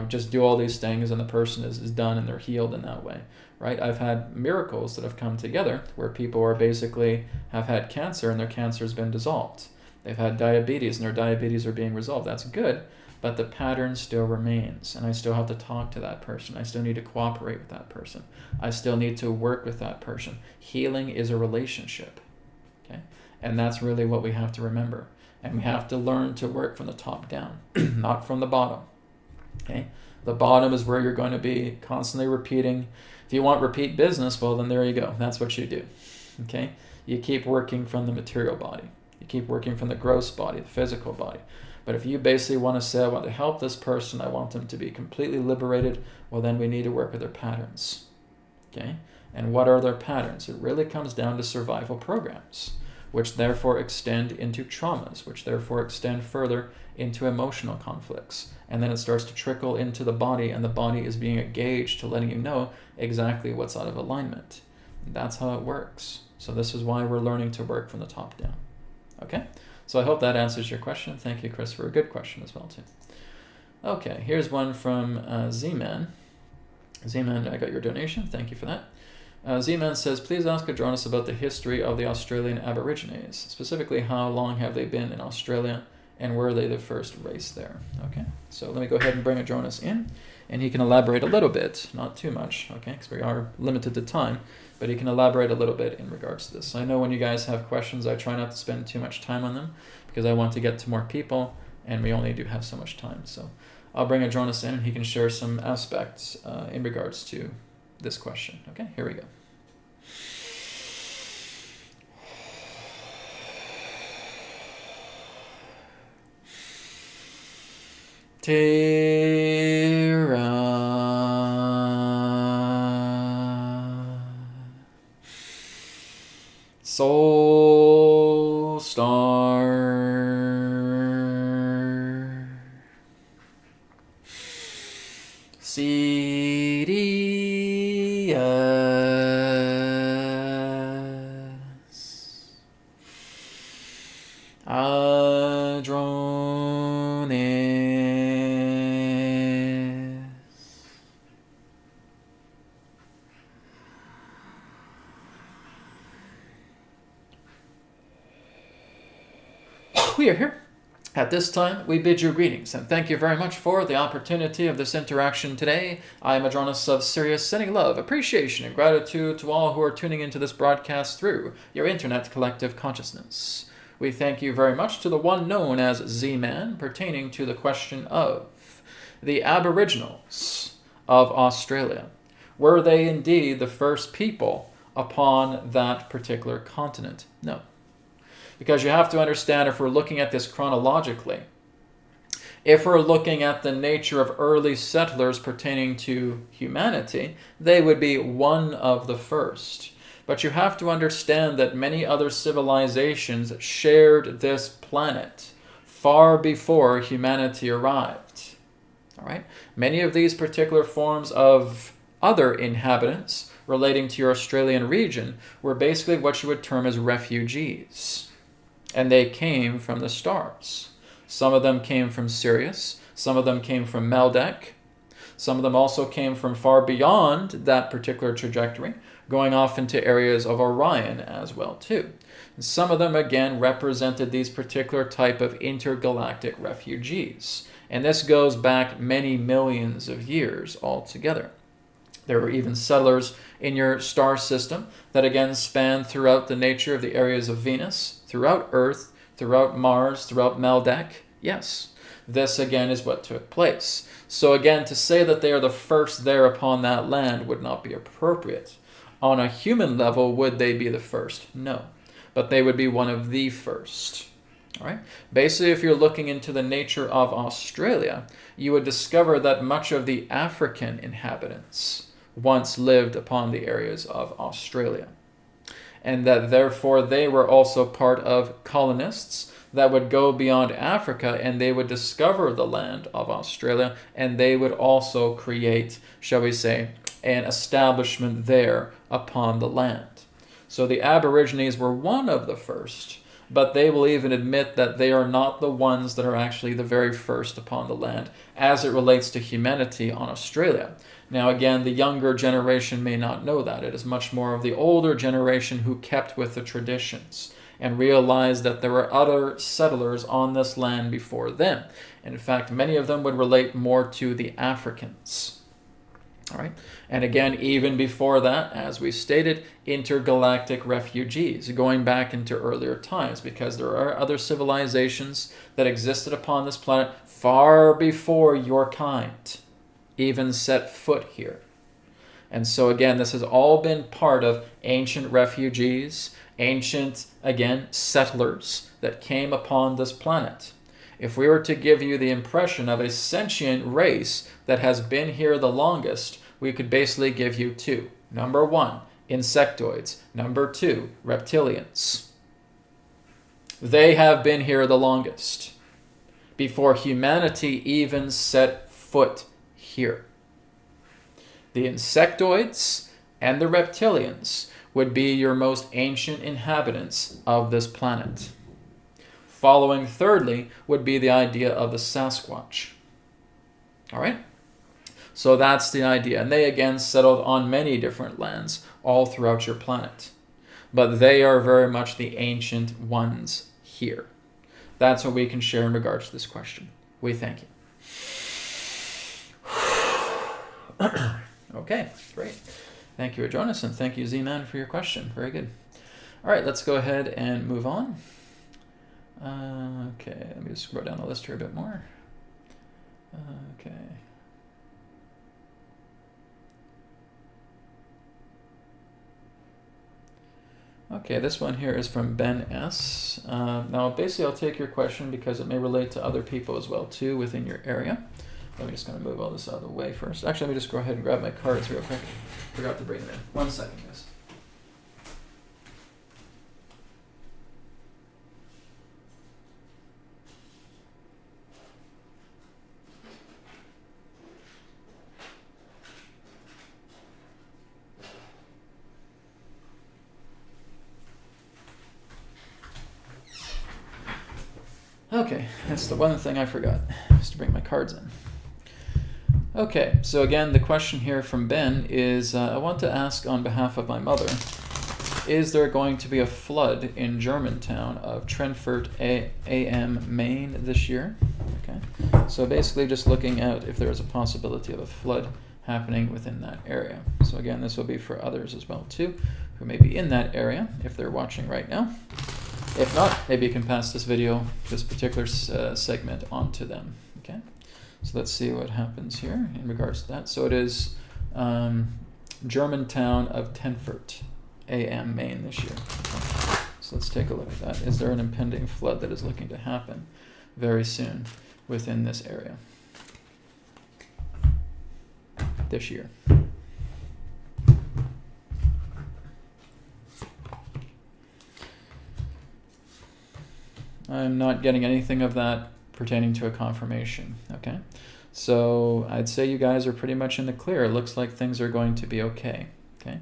just do all these things and the person is done and they're healed in that way, right? I've had miracles that have come together where people are basically have had cancer and their cancer has been dissolved. They've had diabetes and their diabetes are being resolved. That's good. but the pattern still remains, and I still have to talk to that person. I still need to cooperate with that person. I still need to work with that person. Healing is a relationship, okay? And that's really what we have to remember. And we have to learn to work from the top down, not from the bottom, okay? The bottom is where you're going to be constantly repeating. If you want repeat business, well, then there you go. That's what you do, okay? You keep working from the material body. You keep working from the gross body, the physical body. But if you basically want to say, I want to help this person, I want them to be completely liberated, well, then we need to work with their patterns, okay? And what are their patterns? It really comes down to survival programs, which therefore extend into traumas, which therefore extend further into emotional conflicts. And then it starts to trickle into the body, and the body is being a gauge to letting you know exactly what's out of alignment. That's how it works. So this is why we're learning to work from the top down, okay? So I hope that answers your question. Thank you, Chris, for a good question as well, too. Okay, here's one from Z-Man. Z-Man, I got your donation. Thank you for that. Z-Man says, please ask Adronis about the history of the Australian Aborigines. Specifically, how long have they been in Australia, and were they the first race there? Okay, so let me go ahead and bring Adronis in, and he can elaborate a little bit, not too much, okay, because we are limited to time, but he can elaborate a little bit in regards to this. I know when you guys have questions, I try not to spend too much time on them, because I want to get to more people, and we only do have so much time. So I'll bring Adronis in, and he can share some aspects in regards to this question. Okay, here we go. Tera Soul Star CDS Adronis. We are here. At this time, we bid you greetings, and thank you very much for the opportunity of this interaction today. I am Adronis of Sirius, sending love, appreciation, and gratitude to all who are tuning into this broadcast through your internet collective consciousness. We thank you very much to the one known as Z-Man, pertaining to the question of the Aboriginals of Australia. Were they indeed the first people upon that particular continent? No. Because you have to understand, if we're looking at this chronologically, if we're looking at the nature of early settlers pertaining to humanity, they would be one of the first. But you have to understand that many other civilizations shared this planet far before humanity arrived. All right? Many of these particular forms of other inhabitants relating to your Australian region were basically what you would term as refugees. And they came from the stars. Some of them came from Sirius. Some of them came from Meldeck. Some of them also came from far beyond that particular trajectory, going off into areas of Orion as well, too. And some of them, again, represented these particular type of intergalactic refugees. And this goes back many millions of years altogether. There were even settlers in your star system that again span throughout the nature of the areas of Venus, throughout Earth, throughout Mars, throughout Meldeck. Yes, this again is what took place. So again, to say that they are the first there upon that land would not be appropriate. On a human level, would they be the first? No. But they would be one of the first. All right? Basically, if you're looking into the nature of Australia, you would discover that much of the African inhabitants once lived upon the areas of Australia. And that therefore they were also part of colonists that would go beyond Africa, and they would discover the land of Australia, and they would also create, shall we say, an establishment there upon the land. So the Aborigines were one of the first, but they will even admit that they are not the ones that are actually the very first upon the land as it relates to humanity on Australia. Now again, the younger generation may not know that. It is much more of the older generation who kept with the traditions. and realized that there were other settlers on this land before them. And in fact, many of them would relate more to the Africans. All right. And again, even before that, as we stated, intergalactic refugees, going back into earlier times, because there are other civilizations that existed upon this planet far before your kind even set foot here. And so again, this has all been part of ancient refugees, ancient, again, settlers that came upon this planet. If we were to give you the impression of a sentient race that has been here the longest, we could basically give you two. Number one, insectoids. Number two, reptilians. They have been here the longest, before humanity even set foot here. The insectoids and the reptilians would be your most ancient inhabitants of this planet. Following thirdly would be the idea of the Sasquatch. All right? So that's the idea. And they again settled on many different lands all throughout your planet. But they are very much the ancient ones here. That's what we can share in regards to this question. We thank you. Okay, great. Thank you, Jonas, and thank you, Z-Man, for your question. Very good. All right, let's go ahead and move on. Okay, let me just scroll down the list here a bit more. Okay. Okay, this one here is from Ben S. Now, basically, I'll take your question because it may relate to other people as well, too, within your area. Let me just kind of move all this out of the way first. Actually, let me just go ahead and grab my cards real quick. Forgot to bring them in. 1 second, guys. Okay, that's the one thing I forgot, is to bring my cards in. Okay, so again, the question here from Ben is, I want to ask on behalf of my mother, is there going to be a flood in Germantown of Trentford AM, Maine this year? Okay, so basically just looking at if there's a possibility of a flood happening within that area. So again, this will be for others as well too, who may be in that area if they're watching right now. If not, maybe you can pass this video, this particular segment on to them. Okay, so let's see what happens here in regards to that. So it is Germantown of Trentford AM, Maine this year. Okay. So let's take a look at that. Is there an impending flood that is looking to happen very soon within this area this year? I'm not getting anything of that pertaining to a confirmation, okay? So I'd say you guys are pretty much in the clear. It looks like things are going to be okay, okay?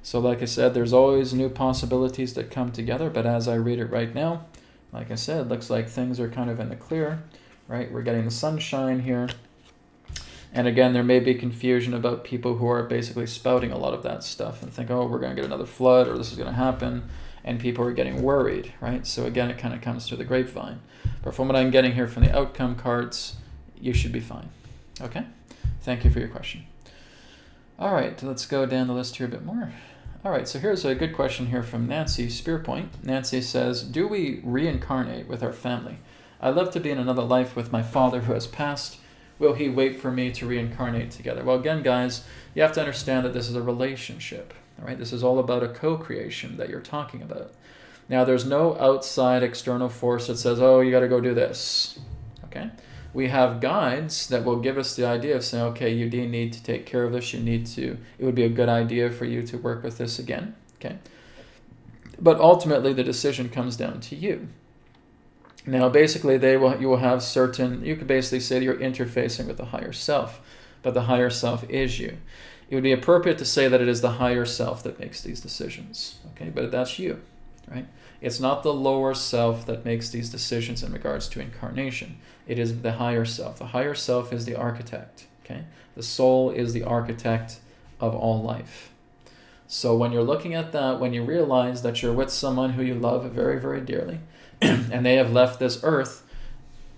So like I said, there's always new possibilities that come together, but as I read it right now, like I said, it looks like things are kind of in the clear, right? We're getting the sunshine here. And again, there may be confusion about people who are basically spouting a lot of that stuff and think, oh, we're going to get another flood or this is going to happen. And people are getting worried, right? So again, it kind of comes through the grapevine. But from what I'm getting here from the outcome cards, you should be fine. Okay? Thank you for your question. All right, let's go down the list here a bit more. All right, so here's a good question here from Nancy Spearpoint. Nancy says, do we reincarnate with our family? I'd love to be in another life with my father who has passed. Will he wait for me to reincarnate together? Well, again, guys, you have to understand that this is a relationship. All right, this is all about a co-creation that you're talking about. Now, there's no outside external force that says, oh, you got to go do this. Okay? We have guides that will give us the idea of saying, okay, you do need to take care of this. You need to, it would be a good idea for you to work with this again. Okay? But ultimately, the decision comes down to you. Now, basically, you will have certain, you could basically say that you're interfacing with the higher self, but the higher self is you. It would be appropriate to say that it is the higher self that makes these decisions, okay? But that's you, right? It's not the lower self that makes these decisions in regards to incarnation. It is the higher self. The higher self is the architect, okay? The soul is the architect of all life. So when you're looking at that, when you realize that you're with someone who you love very, very dearly, and they have left this earth,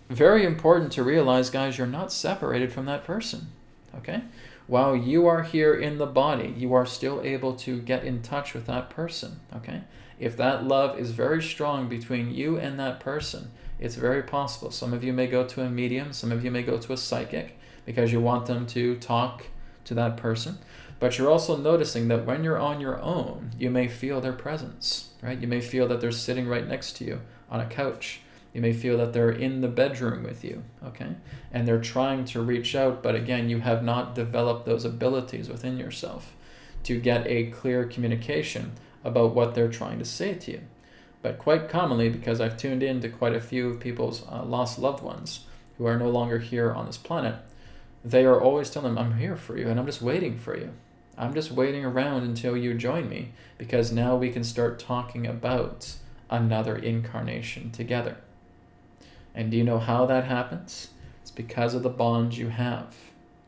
very important to realize, guys, you're not separated from that person, okay? While you are here in the body, you are still able to get in touch with that person, okay? If that love is very strong between you and that person, it's very possible. Some of you may go to a medium, some of you may go to a psychic because you want them to talk to that person. But you're also noticing that when you're on your own, you may feel their presence, right? You may feel that they're sitting right next to you on a couch. You may feel that they're in the bedroom with you, okay? And they're trying to reach out, but again, you have not developed those abilities within yourself to get a clear communication about what they're trying to say to you. But quite commonly, because I've tuned in to quite a few people's lost loved ones who are no longer here on this planet, they are always telling them, I'm here for you and I'm just waiting for you. I'm just waiting around until you join me, because now we can start talking about another incarnation together. And do you know how that happens? It's because of the bonds you have.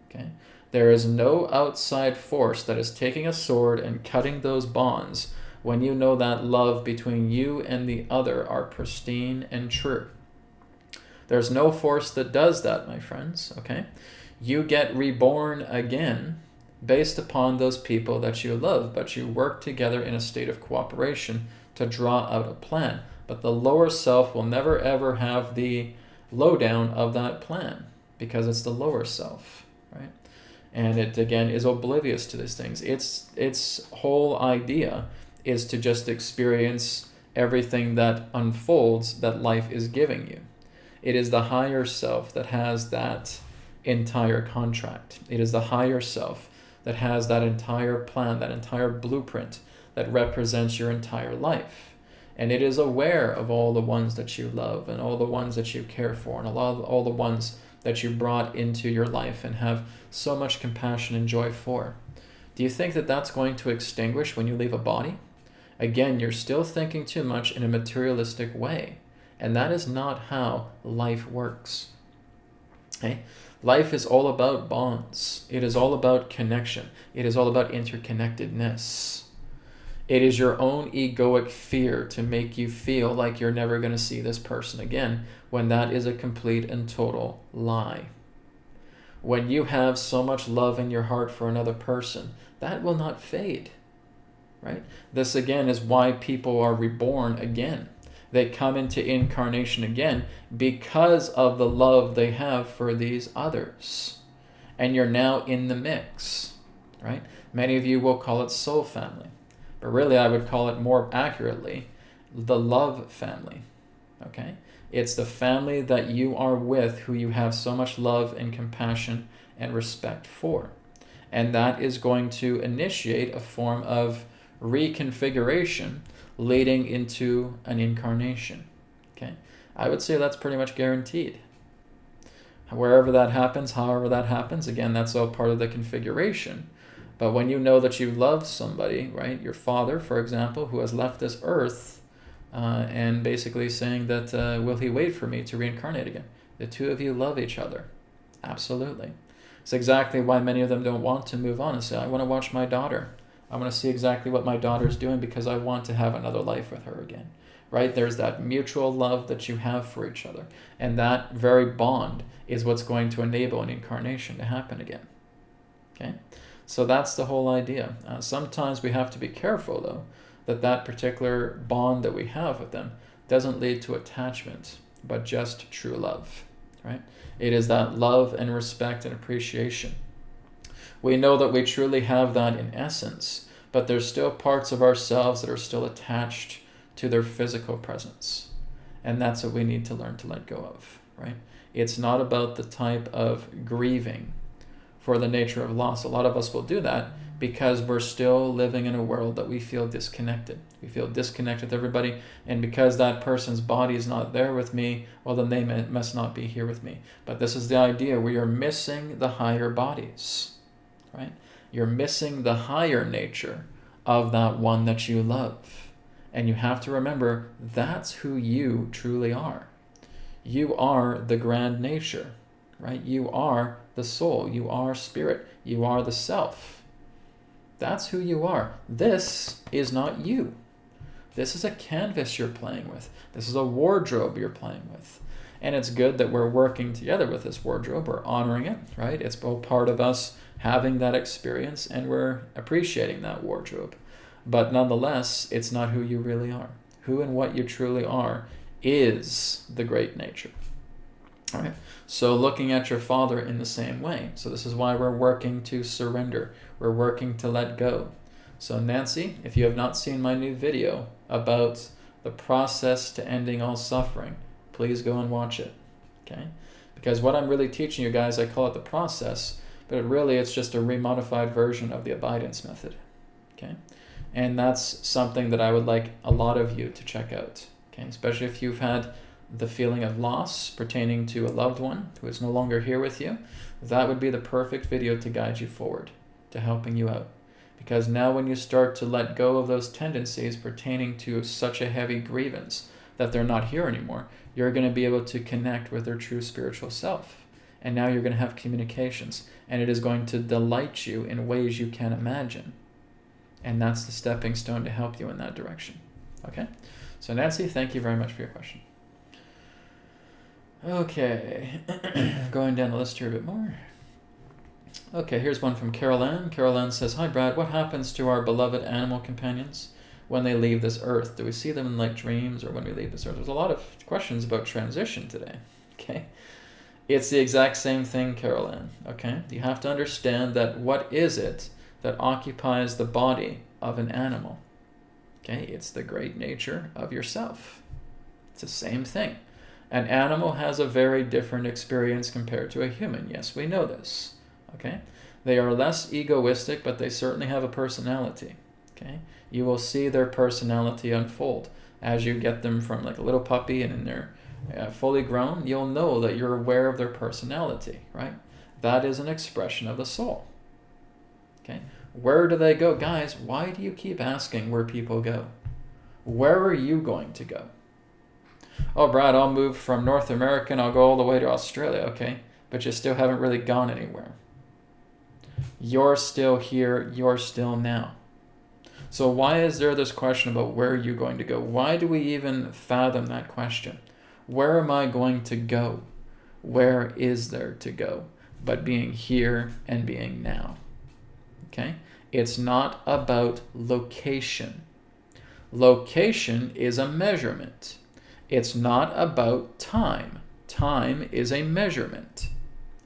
Okay? There is no outside force that is taking a sword and cutting those bonds when you know that love between you and the other are pristine and true. There's no force that does that, my friends. Okay? You get reborn again based upon those people that you love, but you work together in a state of cooperation to draw out a plan. But the lower self will never ever have the lowdown of that plan, because it's the lower self, right? And it again is oblivious to these things. Its whole idea is to just experience everything that unfolds that life is giving you. It is the higher self that has that entire contract. It is the higher self that has that entire plan, that entire blueprint that represents your entire life. And it is aware of all the ones that you love and all the ones that you care for and all the ones that you brought into your life and have so much compassion and joy for. Do you think that that's going to extinguish when you leave a body? Again, you're still thinking too much in a materialistic way. And that is not how life works. Okay? Life is all about bonds. It is all about connection. It is all about interconnectedness. It is your own egoic fear to make you feel like you're never going to see this person again, when that is a complete and total lie. When you have so much love in your heart for another person, that will not fade, right? This again is why people are reborn again. They come into incarnation again because of the love they have for these others. And you're now in the mix, right? Many of you will call it soul family. But really, I would call it more accurately the love family, okay? It's the family that you are with, who you have so much love and compassion and respect for. And that is going to initiate a form of reconfiguration leading into an incarnation, okay? I would say that's pretty much guaranteed. Wherever that happens, however that happens, again, that's all part of the configuration. But when you know that you love somebody, right, your father, for example, who has left this earth, and basically saying that, will he wait for me to reincarnate again? The two of you love each other. Absolutely. It's exactly why many of them don't want to move on and say, I want to watch my daughter. I want to see exactly what my daughter's doing because I want to have another life with her again, right? There's that mutual love that you have for each other. And that very bond is what's going to enable an incarnation to happen again, okay? So that's the whole idea. Sometimes we have to be careful, though, that that particular bond that we have with them doesn't lead to attachment, but just true love, right? It is that love and respect and appreciation. We know that we truly have that in essence, but there's still parts of ourselves that are still attached to their physical presence. And that's what we need to learn to let go of, right? It's not about the type of grieving for the nature of loss. A lot of us will do that because we're still living in a world that we feel disconnected. We feel disconnected with everybody, and because that person's body is not there with me, well, then they must not be here with me. But this is the idea. We are missing the higher bodies, right? You're missing the higher nature of that one that you love. And you have to remember, that's who you truly are. You are the grand nature, right? You are the soul. You are spirit. You are the self. That's who you are. This is not you. This is a canvas you're playing with. This is a wardrobe you're playing with. And it's good that we're working together with this wardrobe. We're honoring it, right? It's both part of us having that experience, and we're appreciating that wardrobe. But nonetheless, it's not who you really are. Who and what you truly are is the great nature. All right. So looking at your Father in the same way. So this is why we're working to surrender. We're working to let go. So Nancy, if you have not seen my new video about the process to ending all suffering, please go and watch it. Okay? Because what I'm really teaching you guys, I call it the process, but it's just a remodified version of the abidance method. Okay? And that's something that I would like a lot of you to check out. Okay? Especially if you've had the feeling of loss pertaining to a loved one who is no longer here with you, that would be the perfect video to guide you forward, to helping you out. Because now when you start to let go of those tendencies pertaining to such a heavy grievance that they're not here anymore, you're going to be able to connect with their true spiritual self. And now you're going to have communications, and it is going to delight you in ways you can't imagine. And that's the stepping stone to help you in that direction. Okay? So Nancy, thank you very much for your question. Okay, going down the list here a bit more. Okay, here's one from Carol Ann. Carol Ann says, "Hi Brad, what happens to our beloved animal companions when they leave this earth? Do we see them in like dreams or when we leave this earth?" There's a lot of questions about transition today. Okay, it's the exact same thing, Carol Ann. Okay, you have to understand that what is it that occupies the body of an animal? Okay, it's the great nature of yourself. It's the same thing. An animal has a very different experience compared to a human. Yes, we know this. Okay? They are less egoistic, but they certainly have a personality. Okay? You will see their personality unfold as you get them from like a little puppy and in they're fully grown. You'll know that you're aware of their personality, right? That is an expression of the soul. Okay? Where do they go? Guys, why do you keep asking where people go? Where are you going to go? Oh, Brad, I'll move from North America and I'll go all the way to Australia. Okay, but you still haven't really gone anywhere. You're still here. You're still now. So why is there this question about where are you going to go? Why do we even fathom that question? Where am I going to go? Where is there to go? But being here and being now. Okay? It's not about location. Location is a measurement. It's not about time. Time is a measurement.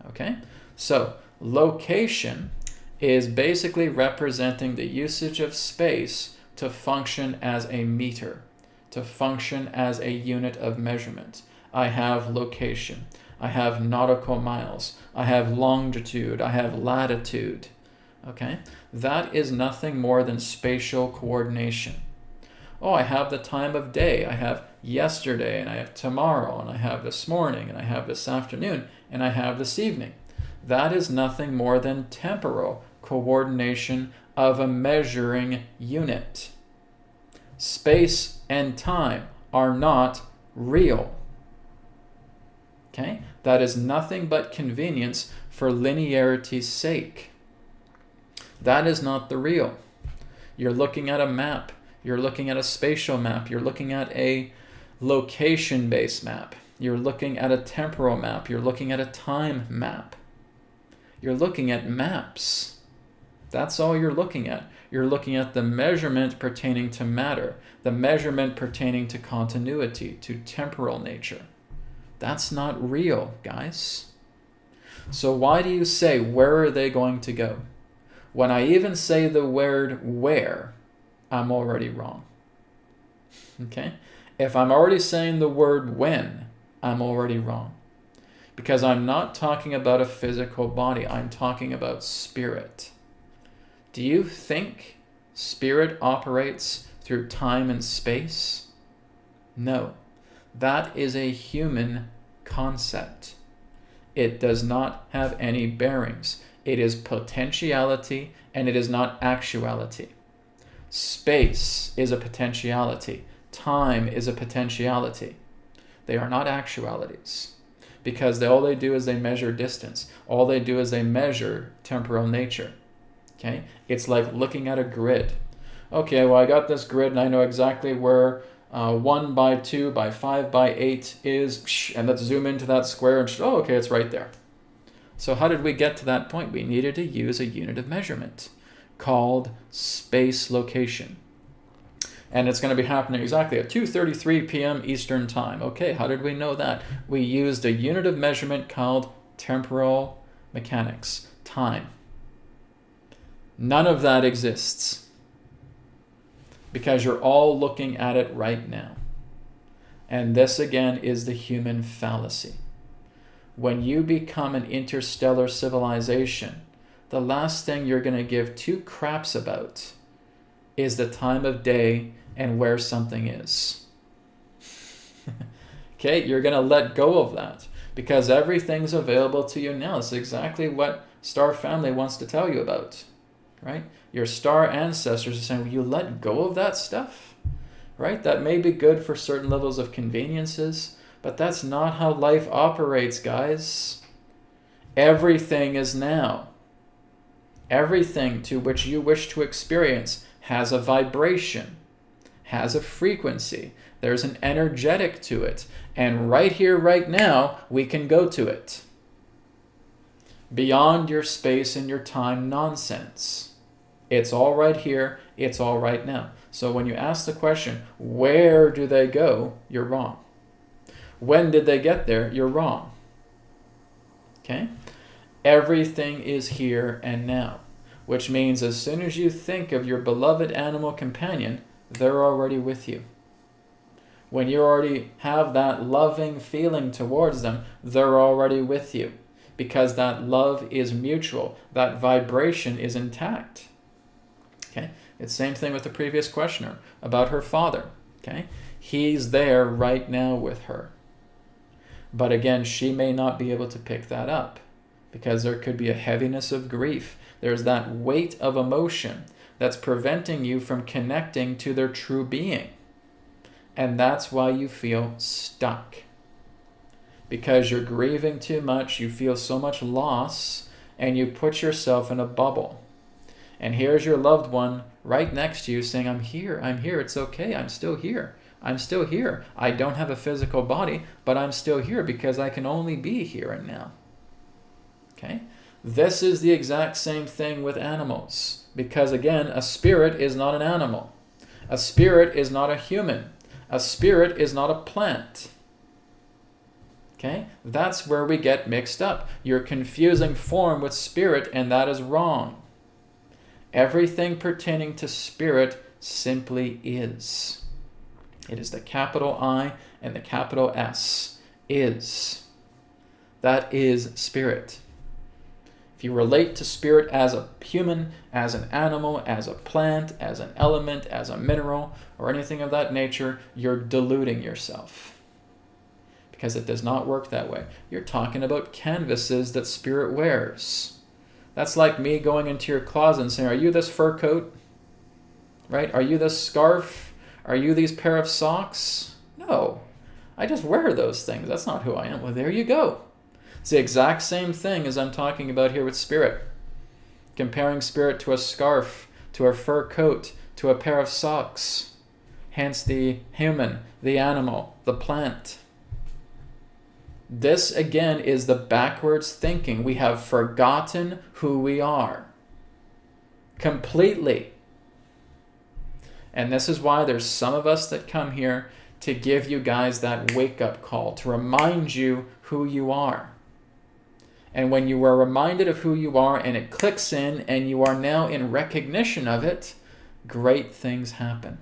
Okay? So, location is basically representing the usage of space to function as a meter, to function as a unit of measurement. I have location. I have nautical miles. I have longitude. I have latitude. Okay? That is nothing more than spatial coordination. Oh, I have the time of day. I have yesterday, and I have tomorrow, and I have this morning, and I have this afternoon, and I have this evening. That is nothing more than temporal coordination of a measuring unit. Space and time are not real. Okay? That is nothing but convenience for linearity's sake. That is not the real. You're looking at a map. You're looking at a spatial map. You're looking at a location-based map. You're looking at a temporal map. You're looking at a time map. You're looking at maps. That's all you're looking at. You're looking at the measurement pertaining to matter, the measurement pertaining to continuity, to temporal nature. That's not real, guys. So why do you say, where are they going to go? When I even say the word where, I'm already wrong. Okay? If I'm already saying the word when, I'm already wrong. Because I'm not talking about a physical body. I'm talking about spirit. Do you think spirit operates through time and space? No. That is a human concept. It does not have any bearings. It is potentiality and it is not actuality. Space is a potentiality. Time is a potentiality. They are not actualities. Because all they do is they measure distance. All they do is they measure temporal nature. Okay? It's like looking at a grid. Okay, well, I got this grid and I know exactly where 1 by 2 by 5 by 8 is, and let's zoom into that square and, oh, okay, it's right there. So how did we get to that point? We needed to use a unit of measurement called space location. And it's going to be happening exactly at 2:33 p.m. Eastern Time. Okay, how did we know that? We used a unit of measurement called temporal mechanics, time. None of that exists because you're all looking at it right now. And this again is the human fallacy. When you become an interstellar civilization, the last thing you're going to give two craps about is the time of day and where something is. Okay, you're going to let go of that because everything's available to you now. It's exactly what Star Family wants to tell you about, right? Your star ancestors are saying, will you let go of that stuff, right? That may be good for certain levels of conveniences, but that's not how life operates, guys. Everything is now. Everything to which you wish to experience has a vibration, has a frequency. There's an energetic to it. And right here, right now, we can go to it. Beyond your space and your time nonsense. It's all right here. It's all right now. So when you ask the question, where do they go? You're wrong. When did they get there? You're wrong. Okay? Everything is here and now, which means as soon as you think of your beloved animal companion, they're already with you. When you already have that loving feeling towards them, they're already with you because that love is mutual. That vibration is intact. Okay? It's the same thing with the previous questioner about her father. Okay? He's there right now with her. But again, she may not be able to pick that up because there could be a heaviness of grief. There's that weight of emotion that's preventing you from connecting to their true being. And that's why you feel stuck. Because you're grieving too much, you feel so much loss, and you put yourself in a bubble. And here's your loved one right next to you saying, I'm here, it's okay, I'm still here. I'm still here. I don't have a physical body, but I'm still here because I can only be here and now. Okay? This is the exact same thing with animals. Because again, a spirit is not an animal. A spirit is not a human. A spirit is not a plant. Okay? That's where we get mixed up. You're confusing form with spirit, and that is wrong. Everything pertaining to spirit simply is. It is the capital I and the capital S. Is. That is spirit. If you relate to spirit as a human, as an animal, as a plant, as an element, as a mineral, or anything of that nature, you're deluding yourself. Because it does not work that way. You're talking about canvases that spirit wears. That's like me going into your closet and saying, are you this fur coat? Right? Are you this scarf? Are you these pair of socks? No. I just wear those things. That's not who I am. Well, there you go. It's the exact same thing as I'm talking about here with spirit. Comparing spirit to a scarf, to a fur coat, to a pair of socks. Hence the human, the animal, the plant. This again is the backwards thinking. We have forgotten who we are. Completely. And this is why there's some of us that come here to give you guys that wake-up call, to remind you who you are. And when you are reminded of who you are and it clicks in and you are now in recognition of it, great things happen.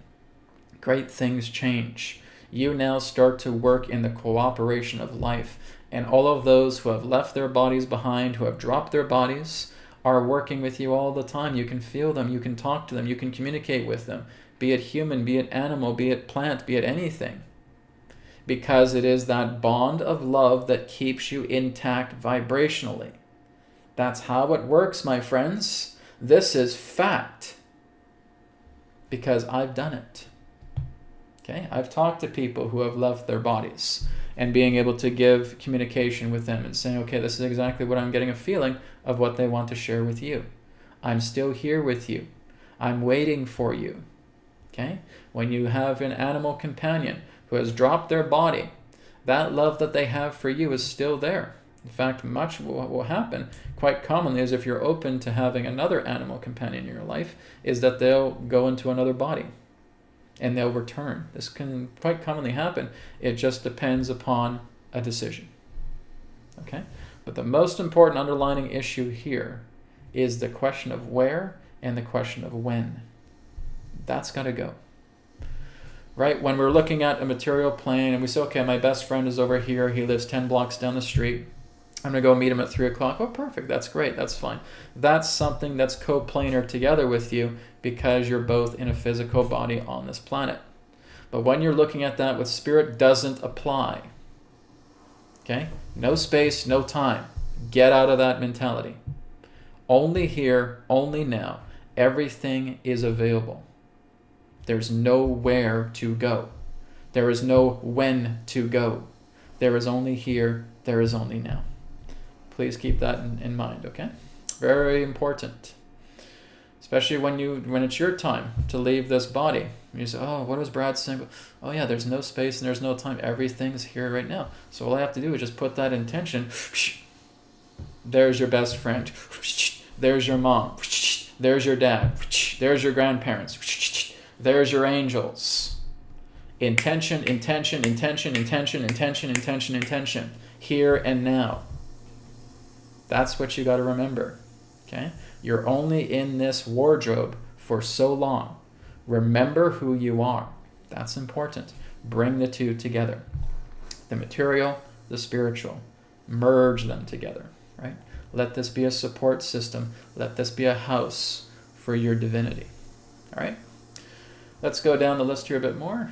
Great things change. You now start to work in the cooperation of life. And all of those who have left their bodies behind, who have dropped their bodies, are working with you all the time. You can feel them, you can talk to them, you can communicate with them. Be it human, be it animal, be it plant, be it anything. Because it is that bond of love that keeps you intact vibrationally. That's how it works, my friends. This is fact. Because I've done it. Okay? I've talked to people who have left their bodies and being able to give communication with them and saying, okay, this is exactly what I'm getting a feeling of what they want to share with you. I'm still here with you. I'm waiting for you. Okay? When you have an animal companion who has dropped their body, that love that they have for you is still there. In fact, much what will happen quite commonly is if you're open to having another animal companion in your life, is that they'll go into another body and they'll return. This can quite commonly happen. It just depends upon a decision. Okay? But the most important underlying issue here is the question of where and the question of when. That's got to go. Right? When we're looking at a material plane and we say, okay, my best friend is over here. He lives 10 blocks down the street. I'm going to go meet him at 3 o'clock. Oh, perfect. That's great. That's fine. That's something that's coplanar together with you because you're both in a physical body on this planet. But when you're looking at that with spirit, doesn't apply. Okay? No space, no time. Get out of that mentality. Only here, only now. Everything is available. There's nowhere to go. There is no when to go. There is only here. There is only now. Please keep that in mind, okay? Very important. Especially when it's your time to leave this body. You say, oh, what was Brad saying? Oh yeah, there's no space and there's no time. Everything's here right now. So all I have to do is just put that intention. There's your best friend. There's your mom. There's your dad. There's your grandparents. There's your angels. Intention, intention, intention, intention, intention, intention, intention. Here and now. That's what you got to remember. Okay? You're only in this wardrobe for so long. Remember who you are. That's important. Bring the two together. The material, the spiritual. Merge them together. Right? Let this be a support system. Let this be a house for your divinity. All right? Let's go down the list here a bit more.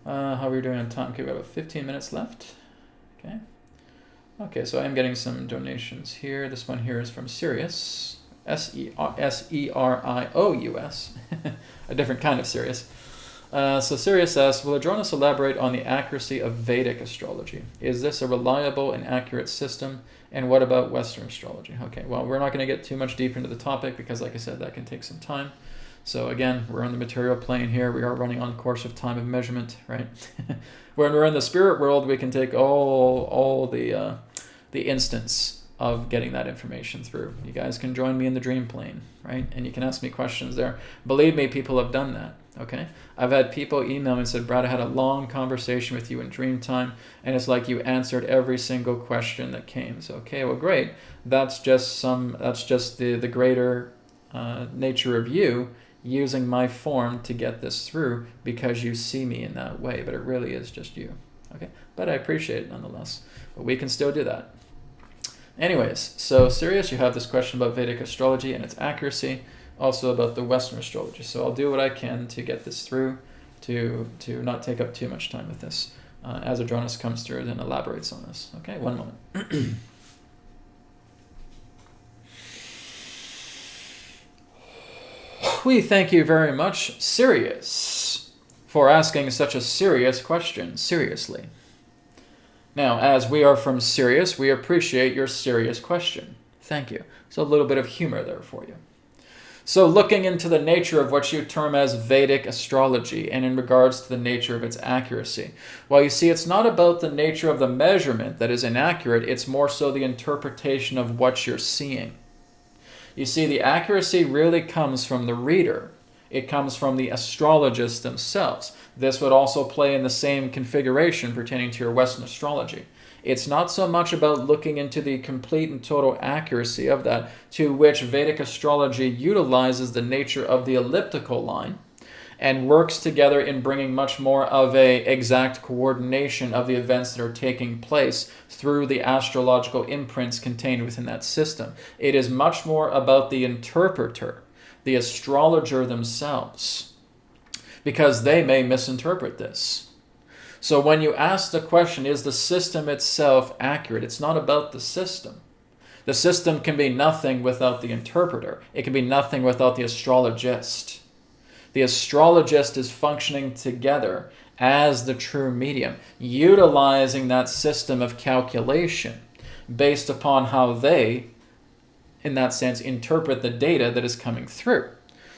How are we doing on time? Okay, we have about 15 minutes left. Okay. Okay, so I'm getting some donations here. This one here is from Sirius. Serious. A different kind of Sirius. So Sirius asks, will Adronis elaborate on the accuracy of Vedic astrology? Is this a reliable and accurate system? And what about Western astrology? Okay, well, we're not going to get too much deeper into the topic because, like I said, that can take some time. So again, we're on the material plane here. We are running on course of time of measurement, right? When we're in the spirit world, we can take all the instance of getting that information through. You guys can join me in the dream plane, right? And you can ask me questions there. Believe me, people have done that, okay? I've had people email me and said, Brad, I had a long conversation with you in dream time, and it's like you answered every single question that came. So, okay, well, great. That's just the greater nature of you using my form to get this through because you see me in that way, but it really is just you. Okay, but I appreciate it nonetheless. But we can still do that. Anyways, so Sirius, you have this question about Vedic astrology and its accuracy, also about the Western astrology. So I'll do what I can to get this through, to not take up too much time with this, as Adronis comes through and elaborates on this. Okay, one moment. We thank you very much, Sirius, for asking such a serious question, seriously. Now, as we are from Sirius, we appreciate your serious question. Thank you. So a little bit of humor there for you. So looking into the nature of what you term as Vedic astrology and in regards to the nature of its accuracy. Well, you see, it's not about the nature of the measurement that is inaccurate. It's more so the interpretation of what you're seeing. You see, the accuracy really comes from the reader. It comes from the astrologists themselves. This would also play in the same configuration pertaining to your Western astrology. It's not so much about looking into the complete and total accuracy of that, to which Vedic astrology utilizes the nature of the elliptical line and works together in bringing much more of an exact coordination of the events that are taking place through the astrological imprints contained within that system. It is much more about the interpreter, the astrologer themselves, because they may misinterpret this. So when you ask the question, is the system itself accurate? It's not about the system. The system can be nothing without the interpreter. It can be nothing without the astrologist. The astrologist is functioning together as the true medium, utilizing that system of calculation based upon how they in that sense, interpret the data that is coming through.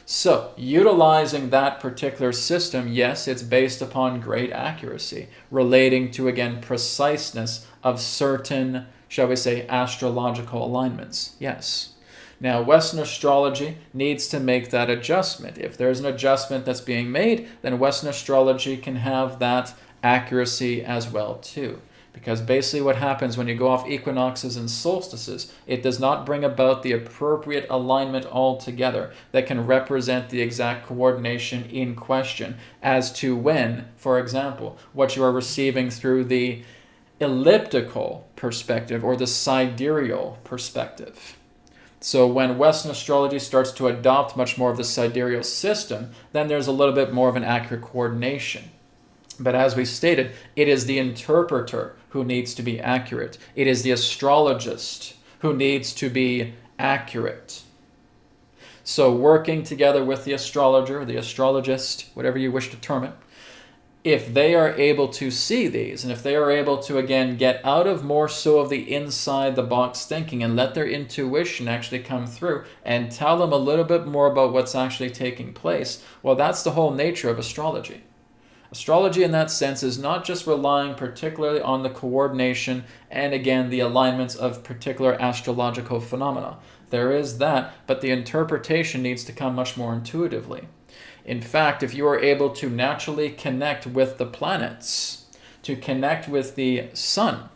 So, utilizing that particular system, yes, it's based upon great accuracy, relating to, again, preciseness of certain, shall we say, astrological alignments. Yes. Now, Western astrology needs to make that adjustment. If there's an adjustment that's being made, then Western astrology can have that accuracy as well, too. Because basically what happens when you go off equinoxes and solstices, it does not bring about the appropriate alignment altogether that can represent the exact coordination in question as to when, for example, what you are receiving through the elliptical perspective or the sidereal perspective. So when Western astrology starts to adopt much more of the sidereal system, then there's a little bit more of an accurate coordination. But as we stated, it is the interpreter who needs to be accurate. It is the astrologist who needs to be accurate. So working together with the astrologer, the astrologist, whatever you wish to term it, if they are able to see these, and if they are able to, again, get out of more so of the inside the box thinking and let their intuition actually come through and tell them a little bit more about what's actually taking place, well, that's the whole nature of astrology. Astrology in that sense is not just relying particularly on the coordination and, again, the alignments of particular astrological phenomena. There is that, but the interpretation needs to come much more intuitively. In fact, if you are able to naturally connect with the planets, to connect with the sun,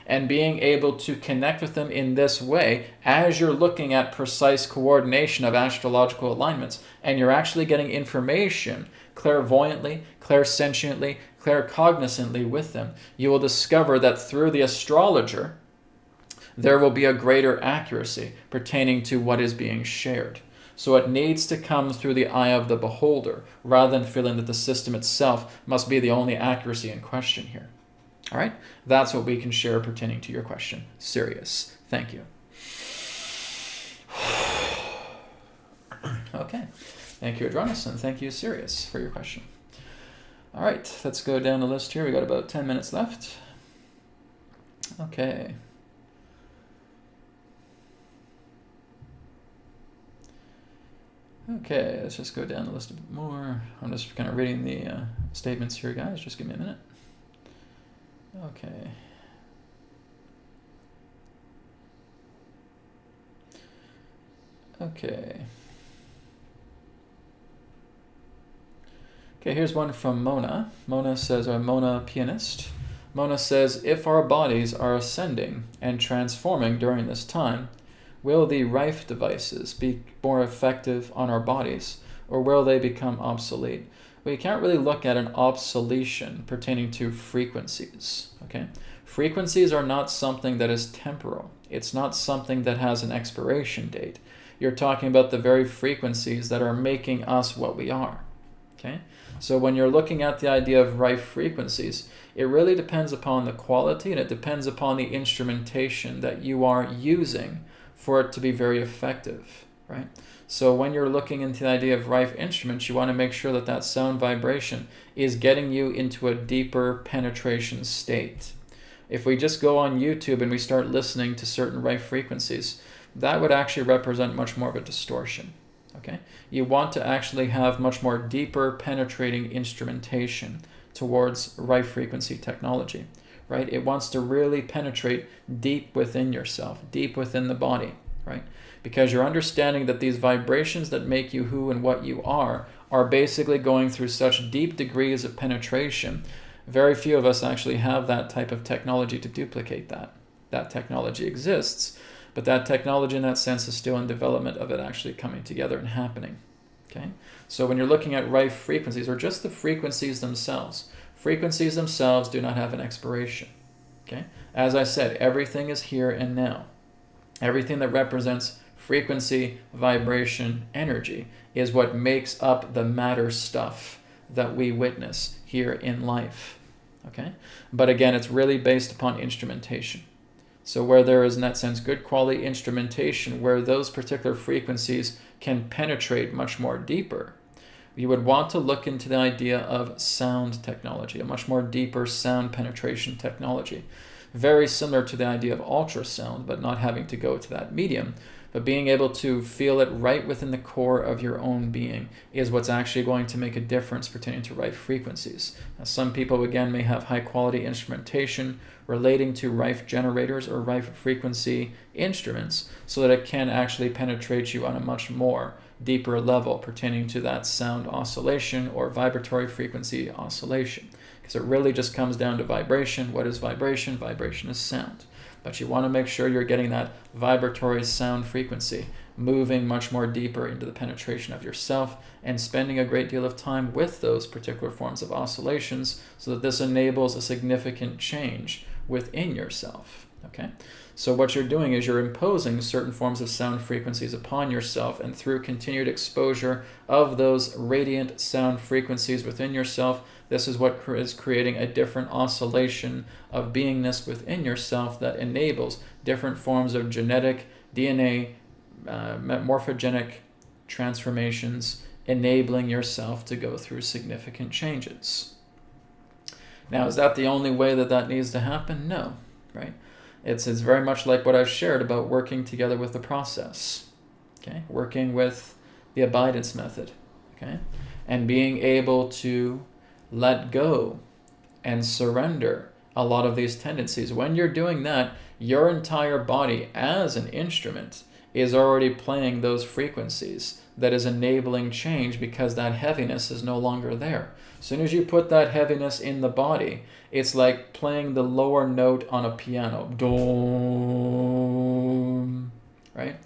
and being able to connect with them in this way as you're looking at precise coordination of astrological alignments, and you're actually getting information clairvoyantly, clairsentiently, claircognizantly with them, you will discover that through the astrologer, there will be a greater accuracy pertaining to what is being shared. So it needs to come through the eye of the beholder, rather than feeling that the system itself must be the only accuracy in question here. All right? That's what we can share pertaining to your question. Sirius. Thank you. Okay. Thank you, Adronis, and thank you, Sirius, for your question. All right, let's go down the list here. We got about 10 minutes left. Okay. Okay, let's just go down the list a bit more. I'm just kind of reading the statements here, guys. Just give me a minute. Okay. Okay. Okay, here's one from Mona. Mona says, or Mona Pianist. Mona says, if our bodies are ascending and transforming during this time, will the Rife devices be more effective on our bodies, or will they become obsolete? Well, you can't really look at an obsolescence pertaining to frequencies, okay? Frequencies are not something that is temporal. It's not something that has an expiration date. You're talking about the very frequencies that are making us what we are, okay? So when you're looking at the idea of Rife frequencies, it really depends upon the quality and it depends upon the instrumentation that you are using for it to be very effective, right? So when you're looking into the idea of Rife instruments, you want to make sure that that sound vibration is getting you into a deeper penetration state. If we just go on YouTube and we start listening to certain Rife frequencies, that would actually represent much more of a distortion, okay? You want to actually have much more deeper penetrating instrumentation towards Rife frequency technology, right? It wants to really penetrate deep within yourself, deep within the body, right? Because you're understanding that these vibrations that make you who and what you are basically going through such deep degrees of penetration. Very few of us actually have that type of technology to duplicate that. That technology exists, but that technology in that sense is still in development of it actually coming together and happening, okay? So when you're looking at Rife frequencies, or just the frequencies themselves do not have an expiration, okay? As I said, everything is here and now. Everything that represents frequency, vibration, energy is what makes up the matter stuff that we witness here in life, okay? But again, it's really based upon instrumentation. So where there is, in that sense, good quality instrumentation, where those particular frequencies can penetrate much more deeper, you would want to look into the idea of sound technology, a much more deeper sound penetration technology. Very similar to the idea of ultrasound, but not having to go to that medium. But being able to feel it right within the core of your own being is what's actually going to make a difference pertaining to Rife frequencies. Now, some people, again, may have high-quality instrumentation relating to Rife generators or Rife frequency instruments so that it can actually penetrate you on a much more deeper level pertaining to that sound oscillation or vibratory frequency oscillation. Because it really just comes down to vibration. What is vibration? Vibration is sound. But you want to make sure you're getting that vibratory sound frequency, moving much more deeper into the penetration of yourself and spending a great deal of time with those particular forms of oscillations so that this enables a significant change within yourself. Okay? So what you're doing is you're imposing certain forms of sound frequencies upon yourself, and through continued exposure of those radiant sound frequencies within yourself, this is what is creating a different oscillation of beingness within yourself that enables different forms of genetic, DNA, morphogenic transformations, enabling yourself to go through significant changes. Now, is that the only way that needs to happen? No, right? It's very much like what I've shared about working together with the process, okay? Working with the abidance method, okay? And being able to let go and surrender a lot of these tendencies. When you're doing that, your entire body as an instrument is already playing those frequencies that is enabling change because that heaviness is no longer there. As soon as you put that heaviness in the body, it's like playing the lower note on a piano. Dom, right?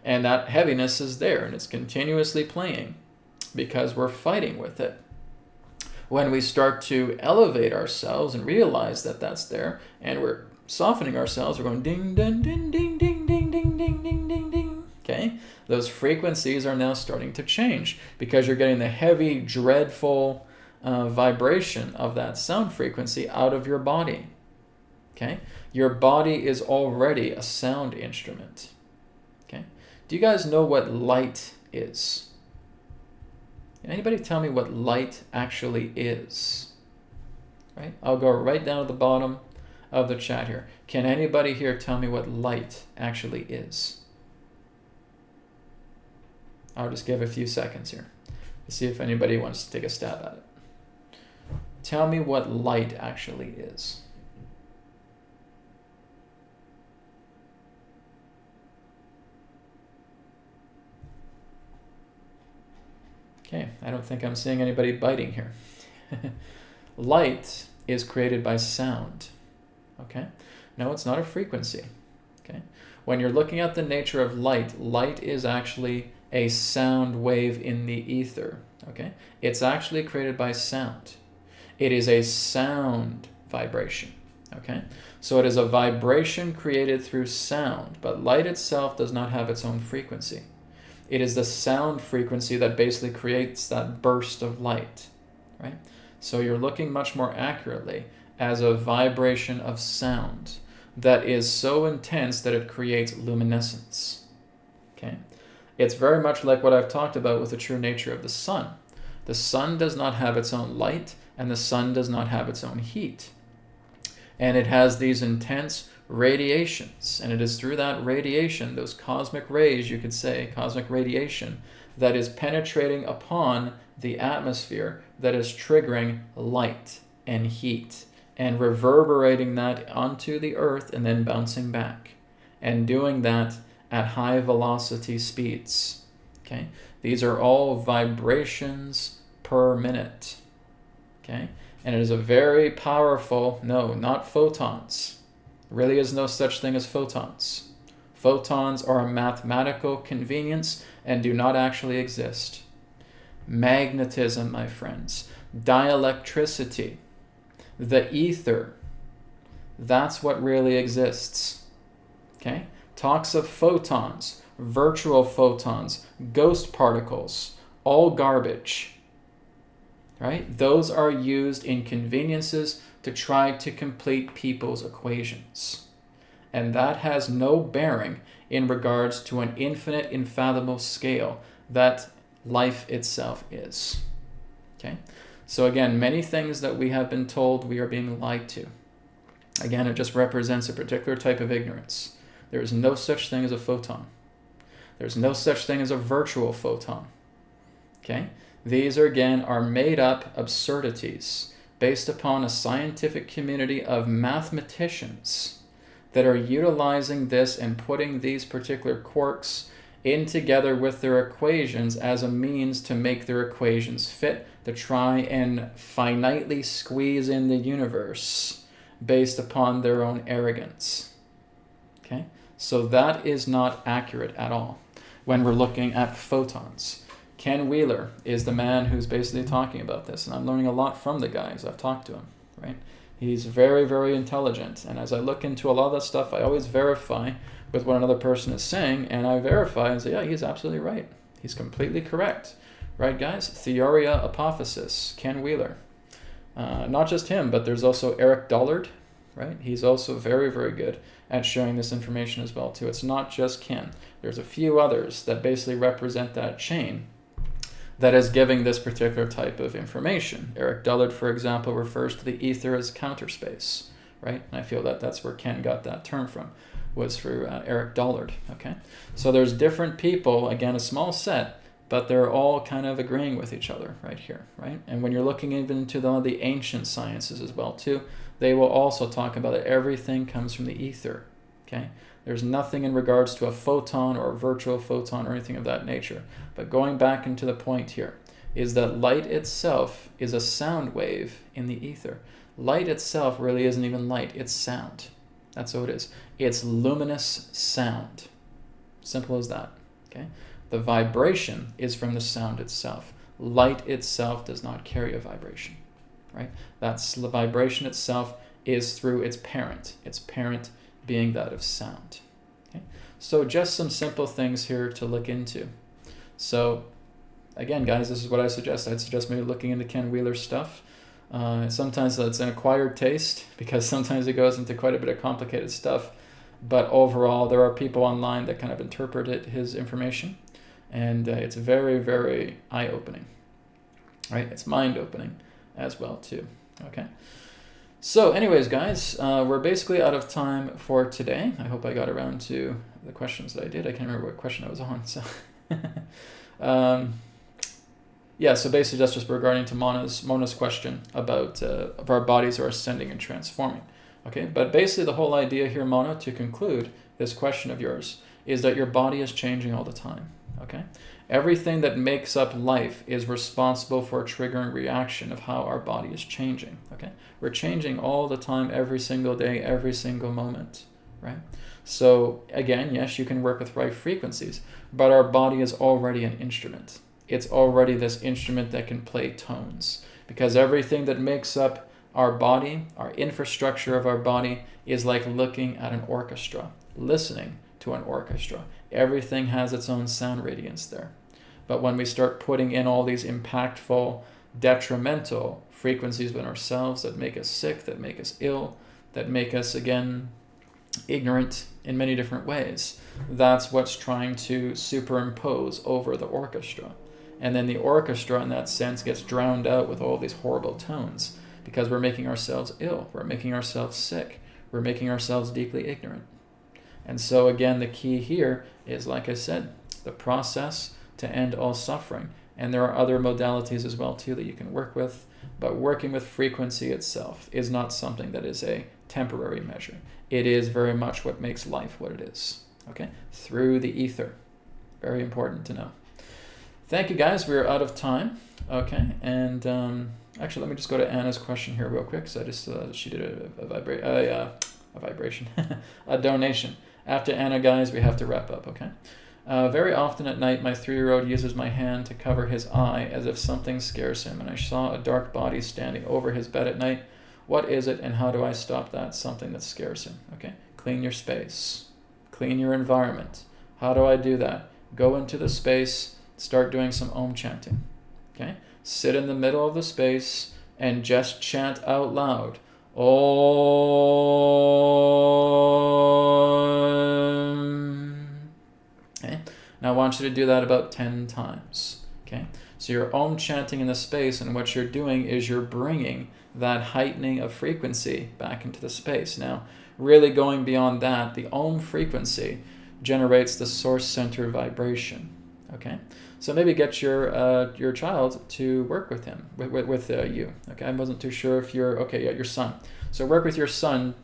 And that heaviness is there and it's continuously playing because we're fighting with it. When we start to elevate ourselves and realize that that's there and we're softening ourselves, we're going ding, ding, ding, ding, ding, ding, ding, ding, ding, ding, ding. Okay? Those frequencies are now starting to change because you're getting the heavy, dreadful vibration of that sound frequency out of your body. Okay? Your body is already a sound instrument. Okay? Do you guys know what light is? Anybody tell me what light actually is? Right? I'll go right down to the bottom of the chat here. Can anybody here tell me what light actually is? I'll just give a few seconds here to see if anybody wants to take a stab at it. Tell me what light actually is. Okay, I don't think I'm seeing anybody biting here. Light is created by sound. Okay? No, it's not a frequency. Okay? When you're looking at the nature of light, light is actually a sound wave in the ether. Okay? It's actually created by sound. It is a sound vibration. Okay? So it is a vibration created through sound, but light itself does not have its own frequency. It is the sound frequency that basically creates that burst of light, right? So you're looking much more accurately as a vibration of sound that is so intense that it creates luminescence, okay? It's very much like what I've talked about with the true nature of the sun. The sun does not have its own light, and the sun does not have its own heat. And it has these intense radiations, and it is through that radiation, those cosmic rays, you could say, cosmic radiation, that is penetrating upon the atmosphere that is triggering light and heat and reverberating that onto the earth and then bouncing back, and doing that at high velocity speeds. Okay? These are all vibrations per minute. Okay? And it is a very powerful, no, not photons. There really is no such thing as photons. Photons are a mathematical convenience and do not actually exist. Magnetism, my friends, dielectricity, the ether, that's what really exists. Okay? Talks of photons, virtual photons, ghost particles, all garbage. Right? Those are used in conveniences to try to complete people's equations. And that has no bearing in regards to an infinite, unfathomable scale that life itself is. Okay? So again, many things that we have been told we are being lied to. Again, it just represents a particular type of ignorance. There is no such thing as a photon. There's no such thing as a virtual photon. Okay? These are, again, are made up absurdities based upon a scientific community of mathematicians that are utilizing this and putting these particular quarks in together with their equations as a means to make their equations fit, to try and finitely squeeze in the universe based upon their own arrogance. Okay? So that is not accurate at all when we're looking at photons. Ken Wheeler is the man who's basically talking about this, and I'm learning a lot from the guy as I've talked to him, right? He's very, very intelligent, and as I look into a lot of that stuff, I always verify with what another person is saying, and I verify and say, yeah, he's absolutely right. He's completely correct. Right, guys? Theoria Apophysis, Ken Wheeler. Not just him, but there's also Eric Dollard, right? He's also very, very good at sharing this information as well, too. It's not just Ken. There's a few others that basically represent that chain that is giving this particular type of information. Eric Dollard, for example, refers to the ether as counter space, right? And I feel that that's where Ken got that term from, was for Eric Dollard, okay? So there's different people, again, a small set, but they're all kind of agreeing with each other right here, right? And when you're looking even into the ancient sciences as well, too, they will also talk about it. Everything comes from the ether, okay? There's nothing in regards to a photon or a virtual photon or anything of that nature. But going back into the point here is that light itself is a sound wave in the ether. Light itself really isn't even light, it's sound. That's what it is. It's luminous sound. Simple as that, okay? The vibration is from the sound itself. Light itself does not carry a vibration, right? That's the vibration itself is through its parent being that of sound. Okay? So just some simple things here to look into. So again, guys, this is what I suggest. I'd suggest maybe looking into Ken Wheeler's stuff. Sometimes that's an acquired taste because sometimes it goes into quite a bit of complicated stuff. But overall, there are people online that kind of interpreted his information. And it's very, very eye-opening, right? It's mind-opening as well, too, okay? So anyways, guys, we're basically out of time for today. I hope I got around to the questions that I did. I can't remember what question I was on, so... yeah, so basically that's just regarding to Mona's question about if our bodies are ascending and transforming, okay? But basically the whole idea here, Mona, to conclude this question of yours, is that your body is changing all the time, okay? Everything that makes up life is responsible for a triggering reaction of how our body is changing, okay? We're changing all the time, every single day, every single moment, right? So again, yes, you can work with right frequencies, but our body is already an instrument. It's already this instrument that can play tones, because everything that makes up our body, our infrastructure of our body, is like looking at an orchestra, listening to an orchestra. Everything has its own sound radiance there. But when we start putting in all these impactful, detrimental frequencies within ourselves that make us sick, that make us ill, that make us, again, ignorant in many different ways, that's what's trying to superimpose over the orchestra. And then the orchestra, in that sense, gets drowned out with all these horrible tones because we're making ourselves ill, we're making ourselves sick, we're making ourselves deeply ignorant. And so, again, the key here is, like I said, the process to end all suffering. And there are other modalities as well, too, that you can work with. But working with frequency itself is not something that is a temporary measure. It is very much what makes life what it is, okay? Through the ether. Very important to know. Thank you, guys. We're out of time, okay? And actually, let me just go to Anna's question here real quick. So I just she did a vibration, a donation. After Anna, guys, we have to wrap up, okay? Very often at night, my 3-year-old uses my hand to cover his eye as if something scares him, and I saw a dark body standing over his bed at night. What is it, and how do I stop that? Something that scares him, okay? Clean your space. Clean your environment. How do I do that? Go into the space, start doing some Om chanting, okay? Sit in the middle of the space and just chant out loud. Om. Okay? Now I want you to do that about 10 times, okay? So you're Om chanting in the space, and what you're doing is you're bringing that heightening of frequency back into the space. Now, really going beyond that, the Om frequency, generates the source center vibration. Okay, so maybe get your child to work with him, with you. Okay, I wasn't too sure if you're okay. Yeah, your son. So work with your son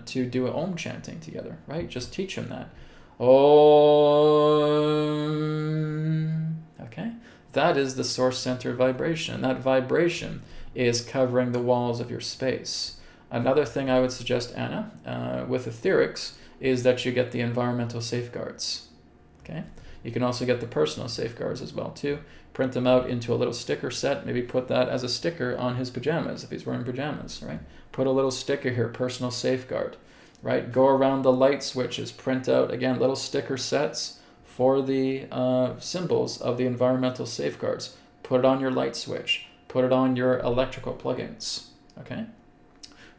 to do Om chanting together, right? Just teach him that. Om. Okay, that is the source center vibration. And that vibration is covering the walls of your space. Another thing I would suggest, Anna, with etherics, is that you get the environmental safeguards. Okay. You can also get the personal safeguards as well too. Print them out into a little sticker set. Maybe put that as a sticker on his pajamas if he's wearing pajamas, right? Put a little sticker here, personal safeguard, right? Go around the light switches. Print out, again, little sticker sets for the symbols of the environmental safeguards. Put it on your light switch. Put it on your electrical plugins, okay?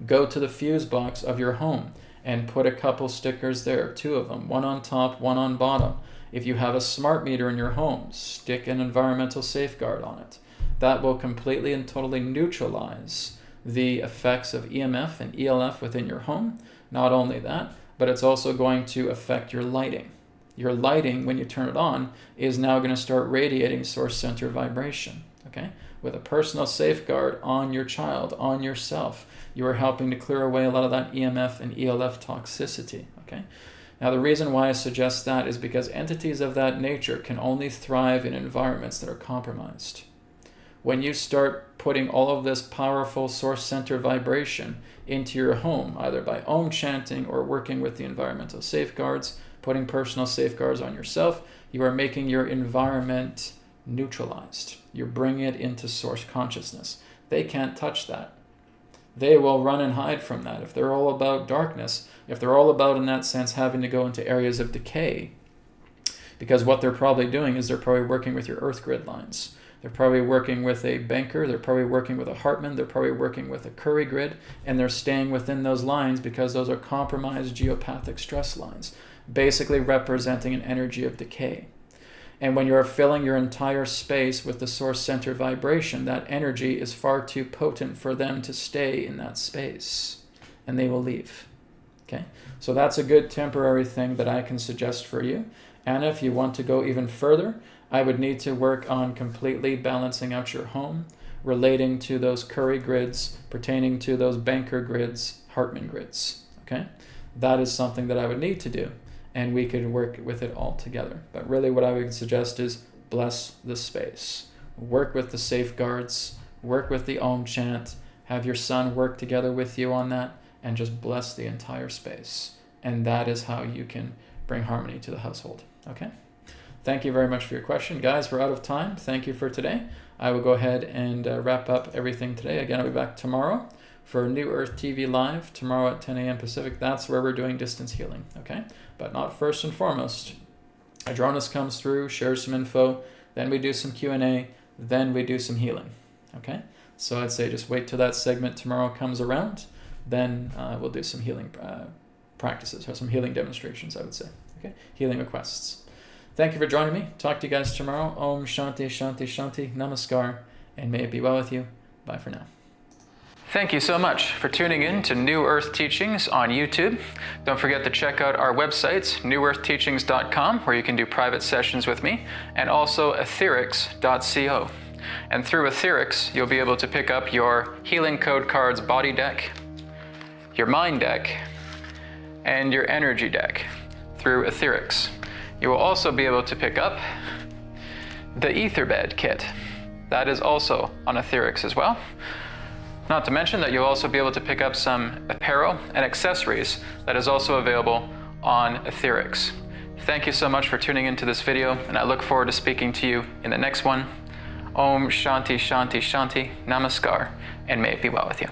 Go to the fuse box of your home and put a couple stickers there, 2 of them, one on top, one on bottom. If you have a smart meter in your home, stick an environmental safeguard on it. That will completely and totally neutralize the effects of EMF and ELF within your home. Not only that, but it's also going to affect your lighting. Your lighting, when you turn it on, is now going to start radiating source center vibration. Okay? With a personal safeguard on your child, on yourself, you are helping to clear away a lot of that EMF and ELF toxicity. Okay? Now, the reason why I suggest that is because entities of that nature can only thrive in environments that are compromised. When you start putting all of this powerful source center vibration into your home, either by Om chanting or working with the environmental safeguards, putting personal safeguards on yourself, you are making your environment neutralized. You're bringing it into source consciousness. They can't touch that. They will run and hide from that. If they're all about darkness, if they're all about, in that sense, having to go into areas of decay, because what they're probably doing is they're probably working with your earth grid lines. They're probably working with a banker, they're probably working with a Hartman, they're probably working with a Curry grid, and they're staying within those lines because those are compromised geopathic stress lines, basically representing an energy of decay. And when you're filling your entire space with the source center vibration, that energy is far too potent for them to stay in that space, and they will leave. Okay? So that's a good temporary thing that I can suggest for you. And if you want to go even further, I would need to work on completely balancing out your home, relating to those Curry grids, pertaining to those banker grids, Hartman grids. Okay? That is something that I would need to do, and we could work with it all together. But really what I would suggest is bless the space. Work with the safeguards, work with the Om chant, have your son work together with you on that, and just bless the entire space. And that is how you can bring harmony to the household. Okay? Thank you very much for your question. Guys, we're out of time. Thank you for today. I will go ahead and wrap up everything today. Again, I'll be back tomorrow for New Earth TV Live, tomorrow at 10 a.m. Pacific. That's where we're doing distance healing, okay? But not first and foremost. Adronis comes through, shares some info, then we do some Q&A, then we do some healing, okay? So I'd say just wait till that segment tomorrow comes around, then we'll do some healing practices, or some healing demonstrations, I would say, okay? Healing requests. Thank you for joining me. Talk to you guys tomorrow. Om Shanti Shanti Shanti. Namaskar. And may it be well with you. Bye for now. Thank you so much for tuning in to New Earth Teachings on YouTube. Don't forget to check out our websites, newearthteachings.com, where you can do private sessions with me, and also etherics.co. And through Etherics, you'll be able to pick up your Healing Code Cards body deck, your mind deck, and your energy deck through Etherics. You will also be able to pick up the Etherbed kit. That is also on Etherics as well. Not to mention that you'll also be able to pick up some apparel and accessories that is also available on Etherics. Thank you so much for tuning into this video, and I look forward to speaking to you in the next one. Om Shanti Shanti Shanti. Namaskar, and may it be well with you.